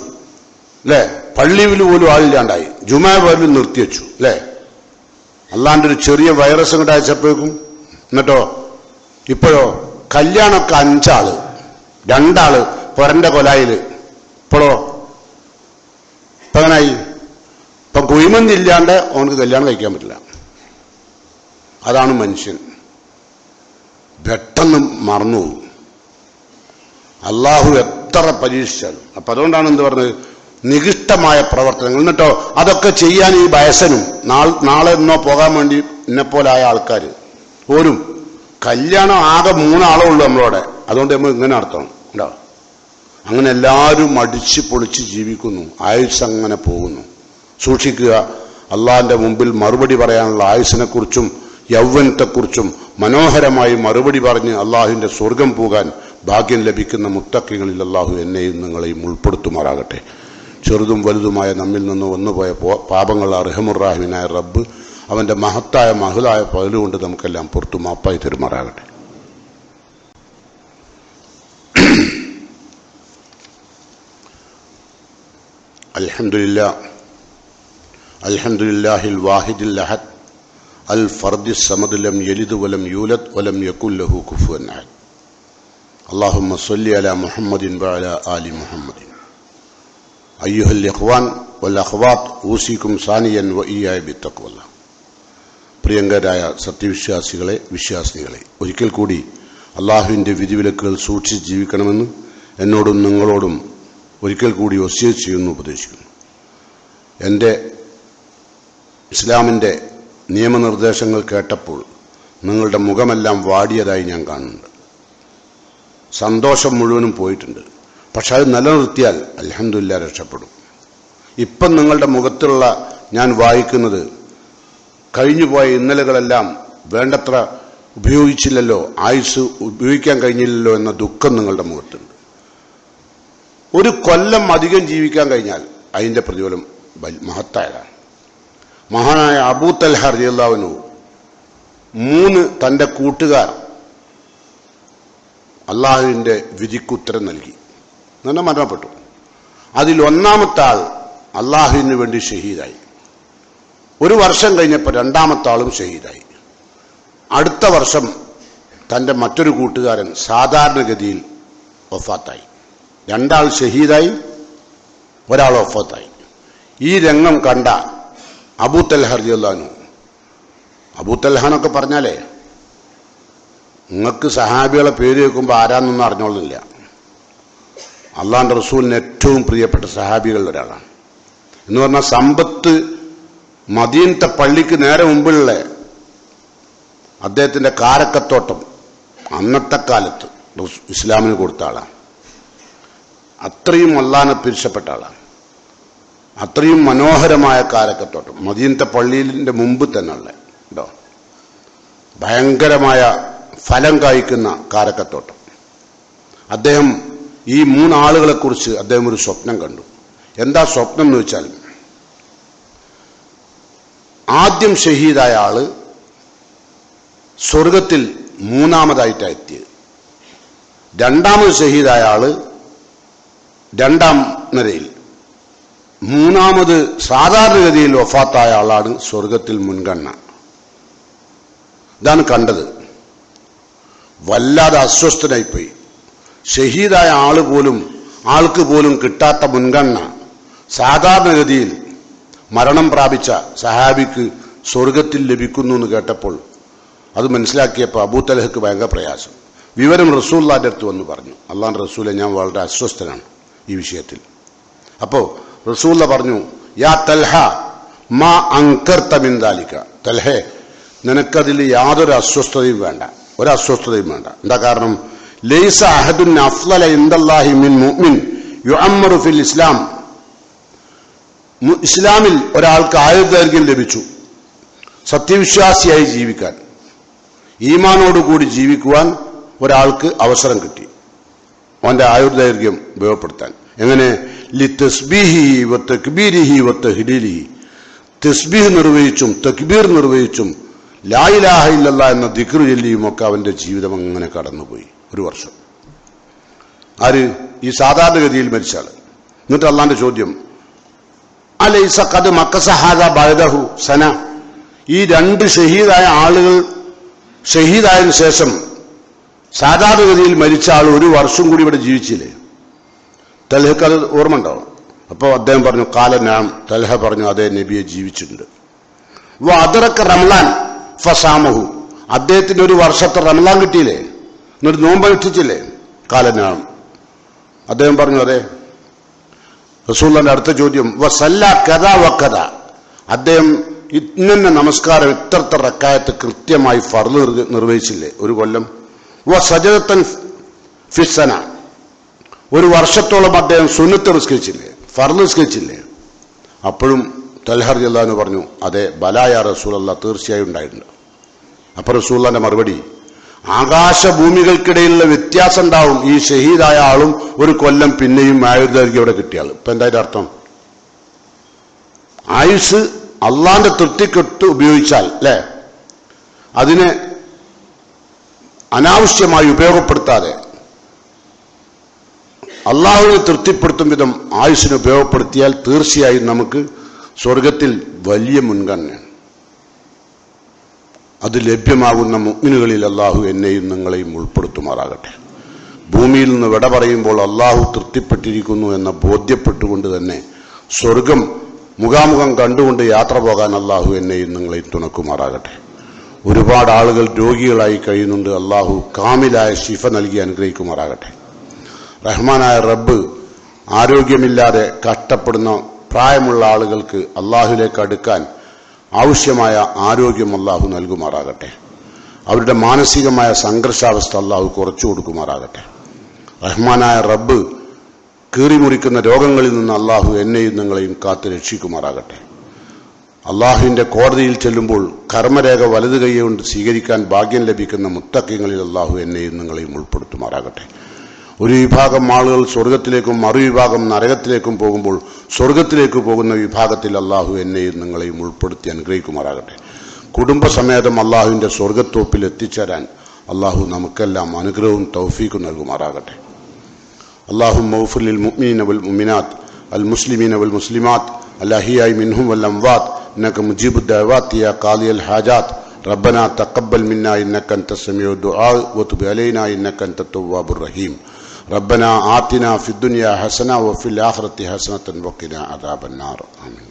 അല്ലെ, പള്ളിയിൽ പോലും ആളില്ലാണ്ടായി, ജുമാ പോലും നിർത്തിവെച്ചു, അല്ലെ. അല്ലാണ്ട് ഒരു ചെറിയ വൈറസ് ഇങ്ങോട്ട് അയച്ചപ്പോഴേക്കും. എന്നിട്ടോ ഇപ്പോഴോ കല്യാണമൊക്കെ 5 ആള്, 2 ആള് പൊരന്റെ കൊലായില്. ഇപ്പോഴോ ഇപ്പൊ അങ്ങനായി. ഇപ്പൊ കുഴിമന്തി ഇല്ലാണ്ട് അവനക്ക് കല്യാണം കഴിക്കാൻ പറ്റില്ല. അതാണ് മനുഷ്യൻ. പെട്ടെന്ന് മറന്നുപോകും. അള്ളാഹു എത്ര പരീക്ഷിച്ചാലും. അപ്പൊ അതുകൊണ്ടാണ് എന്ത് പറഞ്ഞത്? നികൃഷ്ടമായ പ്രവർത്തനങ്ങൾ. എന്നിട്ടോ അതൊക്കെ ചെയ്യാൻ ഈ വയസ്സനും നാളെ എന്നോ പോകാൻ വേണ്ടി എന്നെപ്പോലായ ആൾക്കാർ പോരും. കല്യാണം ആകെ 3 ആളേ ഉള്ളൂ നമ്മളോടെ. അതുകൊണ്ട് നമ്മൾ ഇങ്ങനെ നടത്തണം ഉണ്ടോ? അങ്ങനെ എല്ലാവരും അടിച്ച് പൊളിച്ച് ജീവിക്കുന്നു. ആയുസ് അങ്ങനെ പോകുന്നു. സൂക്ഷിക്കുക. അള്ളാഹിന്റെ മുമ്പിൽ മറുപടി പറയാനുള്ള ആയുസിനെ കുറിച്ചും യൗവനത്തെക്കുറിച്ചും മനോഹരമായി മറുപടി പറഞ്ഞ് അള്ളാഹുവിന്റെ സ്വർഗം പോകാൻ ഭാഗ്യം ലഭിക്കുന്ന മുത്തഖികളിൽ അള്ളാഹു എന്നെയും നിങ്ങളെയും ഉൾപ്പെടുത്തുമാറാകട്ടെ. ചെറുതും വലുതുമായ നമ്മിൽ നിന്ന് വന്നുപോയ പാപങ്ങൾ അർഹമുറാഹിമിനായ റബ്ബ് അവന്റെ മഹത്തായ മഹലായ പകലുകൊണ്ട് നമുക്കെല്ലാം പുറത്തു മാപ്പായി തരുമാറാകട്ടെ. അൽഹംദുലില്ലാഹിൽ വാഹിദിൽ അഹദ് അൽ ഫർദിസ് സമദ് ലം യലിദ് വലം യൂലദ് വലം യകുൽ ലഹു കുഫുവൻ അഹദ്. അല്ലാഹുമ്മ സ്വല്ലി അലാ മുഹമ്മദിൻ വഅലാ ആലി മുഹമ്മദിൻ. അയ്യുഹൽ ഇഖ്വാൻ വൽ അഖ്വാത്ത് ഊസിക്കും സാനിയൻ വഇയ്യായ ബിത്തഖ്വല്ലാഹ്. പ്രിയങ്കരായ സത്യവിശ്വാസികളെ, വിശ്വാസിനികളെ, ഒരിക്കൽ കൂടി അള്ളാഹുവിന്റെ വിധിവിലക്കുകൾ സൂക്ഷിച്ച് ജീവിക്കണമെന്ന് എന്നോടും നിങ്ങളോടും ഒരിക്കൽ കൂടി വസിയത്ത് ചെയ്യുന്നു, ഉപദേശിക്കുന്നു. എൻ്റെ ഇസ്ലാമിൻ്റെ നിയമനിർദ്ദേശങ്ങൾ കേട്ടപ്പോൾ നിങ്ങളുടെ മുഖമെല്ലാം വാടിയതായി ഞാൻ കാണുന്നുണ്ട്. സന്തോഷം മുഴുവനും പോയിട്ടുണ്ട്. പക്ഷെ അത് നിലനിർത്തിയാൽ അൽഹംദുലില്ലാഹ് രക്ഷപ്പെടും. ഇപ്പം നിങ്ങളുടെ മുഖത്തുള്ള ഞാൻ വായിക്കുന്നത് കഴിഞ്ഞുപോയ ഇന്നലകളെല്ലാം വേണ്ടത്ര ഉപയോഗിച്ചില്ലല്ലോ, ആയുസ് ഉപയോഗിക്കാൻ കഴിഞ്ഞില്ലല്ലോ എന്ന ദുഃഖം നിങ്ങളുടെ മുഖത്തുണ്ട്. 1 കൊല്ലം അധികം ജീവിക്കാൻ കഴിഞ്ഞാൽ അതിൻ്റെ പ്രതിഫലം മഹത്തായതാണ്. മഹാനായ അബൂ തൽഹ റളിയല്ലാഹു അൻഹു 3 തൻ്റെ കൂട്ടുകാർ അള്ളാഹുവിൻ്റെ വിധിക്കുത്തരം നൽകി, അങ്ങനെ മരണപ്പെട്ടു. അതിൽ 1-ാമത്തെ ആൾ അള്ളാഹുവിന് വേണ്ടി ഷഹീദായി. 1 വർഷം കഴിഞ്ഞപ്പോൾ 2-ാമത്തെ ആളും ഷഹീദായി. അടുത്ത വർഷം തൻ്റെ മറ്റൊരു കൂട്ടുകാരൻ സാധാരണഗതിയിൽ വഫാത്തായി. 2 ആൾ ഷഹീദായി, 1 ആൾ വഫാത്തായി. ഈ രംഗം കണ്ട അബൂ തൽഹ റളിയല്ലാഹു അൻഹു, അബൂ തൽഹ എന്നൊക്കെ പറഞ്ഞാലേ നിങ്ങൾക്ക് സഹാബികളെ പേര് കേൾക്കുമ്പോൾ ആരാന്നൊന്നും അറിഞ്ഞോളുന്നില്ല. അള്ളാഹുവിന്റെ റസൂലിന് ഏറ്റവും പ്രിയപ്പെട്ട സഹാബികളിൽ ഒരാളാണ്. എന്ന് പറഞ്ഞാൽ സമ്പത്ത് മദീനത്തെ പള്ളിക്ക് നേരെ മുമ്പിലുള്ള അദ്ദേഹത്തിന്റെ കാരക്കത്തോട്ടം അന്നത്തെ കാലത്ത് ഇസ്ലാമിന് കൊടുത്ത ആളാണ്. അത്രയും അള്ളാഹിനെ പിരിച്ചപ്പെട്ട ആളാണ്. അത്രയും മനോഹരമായ കാരക്കത്തോട്ടം, മദീനത്തെ പള്ളിയിലിന്റെ മുമ്പ് തന്നെ ഉള്ള കേട്ടോ, ഭയങ്കരമായ ഫലം കായ്ക്കുന്ന കാരക്കത്തോട്ടം. അദ്ദേഹം ഈ 3 ആളുകളെ കുറിച്ച് അദ്ദേഹം ഒരു സ്വപ്നം കണ്ടു. എന്താ സ്വപ്നം എന്ന് വെച്ചാൽ, ആദ്യം ഷഹീദായ ആള് സ്വർഗത്തിൽ 3ാമതായിട്ടാണ് എത്തിയത്. 2ാമത് ഷഹീദായ ആള് 2ാം നിരയിൽ, 3ാമത് സാധാരണഗതിയിൽ വഫാത്തായ ആളാണ് സ്വർഗത്തിൽ മുൻഗണന. ഇതാണ് കണ്ടത്. വല്ലാതെ അസ്വസ്ഥനായിപ്പോയി. ഷഹീദായ ആൾക്ക് പോലും കിട്ടാത്ത മുൻഗണന സാധാരണഗതിയിൽ മരണം പ്രാപിച്ച സഹാബിക്ക് സ്വർഗത്തിൽ ലഭിക്കുന്നു എന്ന് കേട്ടപ്പോൾ അത് മനസ്സിലാക്കിയപ്പോൾ അബൂ തൽഹയ്ക്ക് ഭയങ്കര പ്രയാസം. വിവരം റസൂലുള്ളാഹിന്റെ അടുത്ത് വന്ന് പറഞ്ഞു, അല്ലാഹുവിന്റെ റസൂലെ, ഞാൻ വളരെ അസ്വസ്ഥനാണ് ഈ വിഷയത്തിൽ. അപ്പോൾ റസൂലുള്ള പറഞ്ഞു, യാ തൽഹ മാ അൻകർത മിൻ ദാലിക. തൽഹേ, നിനക്കതിൽ യാതൊരു അസ്വസ്ഥതയും വേണ്ട, എന്താ കാരണം? ലൈസ അഹദുൻ അഫ്ളല ഇൻദല്ലാഹി മിൻ മുഅ്മിൻ യുഅമ്മറു ഫിൽ ഇസ്ലാം. ഇസ്ലാമിൽ ഒരാൾക്ക് ആയുർദൈർഘ്യം ലഭിച്ചു, സത്യവിശ്വാസിയായി ജീവിക്കാൻ, ഈമാനോടുകൂടി ജീവിക്കുവാൻ ഒരാൾക്ക് അവസരം കിട്ടി, അവന്റെ ആയുർദൈർഘ്യം ഉപയോഗപ്പെടുത്താൻ. എങ്ങനെ? ലി തസ്ബീഹിഹി വ തക്ബീരിഹി വ തഹ്ലീലിഹി. തസ്ബീഹ് നിർവഹിച്ചും തക്ബീർ നിർവഹിച്ചും ലാ ഇലാഹ ഇല്ലല്ലാഹ് എന്ന ദിക്ർ ചൊല്ലിയും ഒക്കെ അവന്റെ ജീവിതം അങ്ങനെ കടന്നുപോയി. 1 വർഷം. ആര്? ഈ സാധാരണഗതിയിൽ മരിച്ചാൾ. എന്നിട്ട് അള്ളാന്റെ ചോദ്യം, അലൈസ ഖദ് മക്കസ ഹാദാ ബഅദഹു സന. ഈ 2 ഷഹീദായ ആളുകൾ ഷഹീദായതിനു ശേഷം സാധാരണഗതിയിൽ മരിച്ച ആൾ 1 വർഷം കൂടി ഇവിടെ ജീവിച്ചില്ലേ? തൽഹക്ക് അത് ഓർമ്മ ഉണ്ടാവും. അപ്പോൾ അദ്ദേഹം പറഞ്ഞു, ഖാല നഅം. തൽഹ പറഞ്ഞു, അതേ, നബിയെ ജീവിച്ചിട്ടുണ്ട്. വ അദ്റക റമളാൻ ഫസാമഹു. അദ്ദേഹത്തിന് 1 വർഷത്തെ റമളാൻ കിട്ടിയില്ലേ? എന്നിട്ട് നോമ്പ് അനുഷ്ഠിച്ചില്ലേ? ഖാല നഅം. അദ്ദേഹം പറഞ്ഞു, അതെ. റസൂലുള്ളാഹിന്റെ അടുത്ത ചോദ്യം, വസല്ല കദാ വകദ. അദ്ദേഹം ഇന്ന നമസ്കാരം ഇത്രത്തെ റക്അത്ത് കൃത്യമായി ഫർള് നിർവഹിച്ചില്ലേ 1 കൊല്ലം? വസജദതൻ ഫിസ്സന. 1 വർഷത്തോളം അദ്ദേഹം സുന്നത്ത് നിസ്കരിച്ചില്ലേ, ഫർള് നിസ്കരിച്ചില്ലേ? അപ്പോഴും തൽഹ റളിയല്ലാഹു അൻഹു പറഞ്ഞു, അതെ, ബലാ യാ റസൂലല്ലാഹ്, തീർച്ചയായും ഉണ്ടായിട്ടുണ്ട്. അപ്പോൾ റസൂലുള്ളാഹിന്റെ മറുപടി, ആകാശഭൂമികൾക്കിടയിലുള്ള വ്യത്യാസം ഉണ്ടാവും ഈ ഷഹീദായ ആളും 1 കൊല്ലം പിന്നെയും ആയുർദൈർഘ്യം ഇവിടെ കിട്ടിയ ആൾ. ഇപ്പൊ എന്തായാലും അർത്ഥം, ആയുസ് അള്ളാന്റെ തൃപ്തിക്കൊട്ട് ഉപയോഗിച്ചാൽ അല്ലെ, അതിനെ അനാവശ്യമായി ഉപയോഗപ്പെടുത്താതെ അള്ളാഹുവിനെ തൃപ്തിപ്പെടുത്തും വിധം ആയുസ്സിനെ ഉപയോഗപ്പെടുത്തിയാൽ തീർച്ചയായും നമുക്ക് സ്വർഗത്തിൽ വലിയ മുൻഗണനയാണ്. അത് ലഭ്യമാകുന്ന മുഅ്മിനുകളിൽ അള്ളാഹു എന്നെയും നിങ്ങളെയും ഉൾപ്പെടുത്തുമാറാകട്ടെ. ഭൂമിയിൽ നിന്ന് വിട പറയുമ്പോൾ അള്ളാഹു തൃപ്തിപ്പെട്ടിരിക്കുന്നു എന്ന ബോധ്യപ്പെട്ടുകൊണ്ട് തന്നെ സ്വർഗം മുഖാമുഖം കണ്ടുകൊണ്ട് യാത്ര പോകാൻ അള്ളാഹു എന്നെയും നിങ്ങളെയും തുണക്കുമാറാകട്ടെ. ഒരുപാട് ആളുകൾ രോഗികളായി കഴിയുന്നുണ്ട്. അള്ളാഹു കാമിലായ ശിഫ നൽകി അനുഗ്രഹിക്കുമാറാകട്ടെ. റഹ്മാനായ റബ്ബ് ആരോഗ്യമില്ലാതെ കഷ്ടപ്പെടുന്ന പ്രായമുള്ള ആളുകൾക്ക് അള്ളാഹുലേക്ക് അടുക്കാൻ ആവശ്യമായ ആരോഗ്യം അള്ളാഹു നൽകുമാറാകട്ടെ. അവരുടെ മാനസികമായ സംഘർഷാവസ്ഥ അള്ളാഹു കുറച്ചു കൊടുക്കുമാറാകട്ടെ. റഹ്മാനായ റബ്ബ് കീറിമുറിക്കുന്ന രോഗങ്ങളിൽ നിന്ന് അള്ളാഹു എന്നെയും നിങ്ങളെയും കാത്ത് രക്ഷിക്കുമാറാകട്ടെ. അള്ളാഹുവിന്റെ കോടതിയിൽ ചെല്ലുമ്പോൾ കർമ്മരേഖ വലതു കൈകൊണ്ട് സ്വീകരിക്കാൻ ഭാഗ്യം ലഭിക്കുന്ന മുത്തഖീങ്ങളിൽ അള്ളാഹു എന്നെയും നിങ്ങളെയും ഉൾപ്പെടുത്തുമാറാകട്ടെ. 1 വിഭാഗം ആളുകൾ സ്വർഗത്തിലേക്കും മറുവിഭാഗം നരകത്തിലേക്കും പോകുമ്പോൾ സ്വർഗത്തിലേക്ക് പോകുന്ന വിഭാഗത്തിൽ അള്ളാഹു എന്നെയും നിങ്ങളെയും ഉൾപ്പെടുത്തി അനുഗ്രഹിക്കുമാറാകട്ടെ. കുടുംബസമേതം അള്ളാഹുവിന്റെ സ്വർഗത്തോപ്പിൽ എത്തിച്ചേരാൻ അള്ളാഹു നമുക്കെല്ലാം അനുഗ്രഹവും തൗഫീഖും നൽകുമാറാകട്ടെ. اللهم اغفر للمؤمنين والمؤمنات المسلمين والمسلمات الأحياء منهم والأموات إنك مجيب الدعوات يا قاضي الحاجات. ربنا تقبل منا إنك أنت السميع الدعاء وتب علينا إنك أنت التواب الرحيم. ربنا آتنا في الدنيا حسنة وفي الآخرة حسنة وقنا عذاب النار. آمين.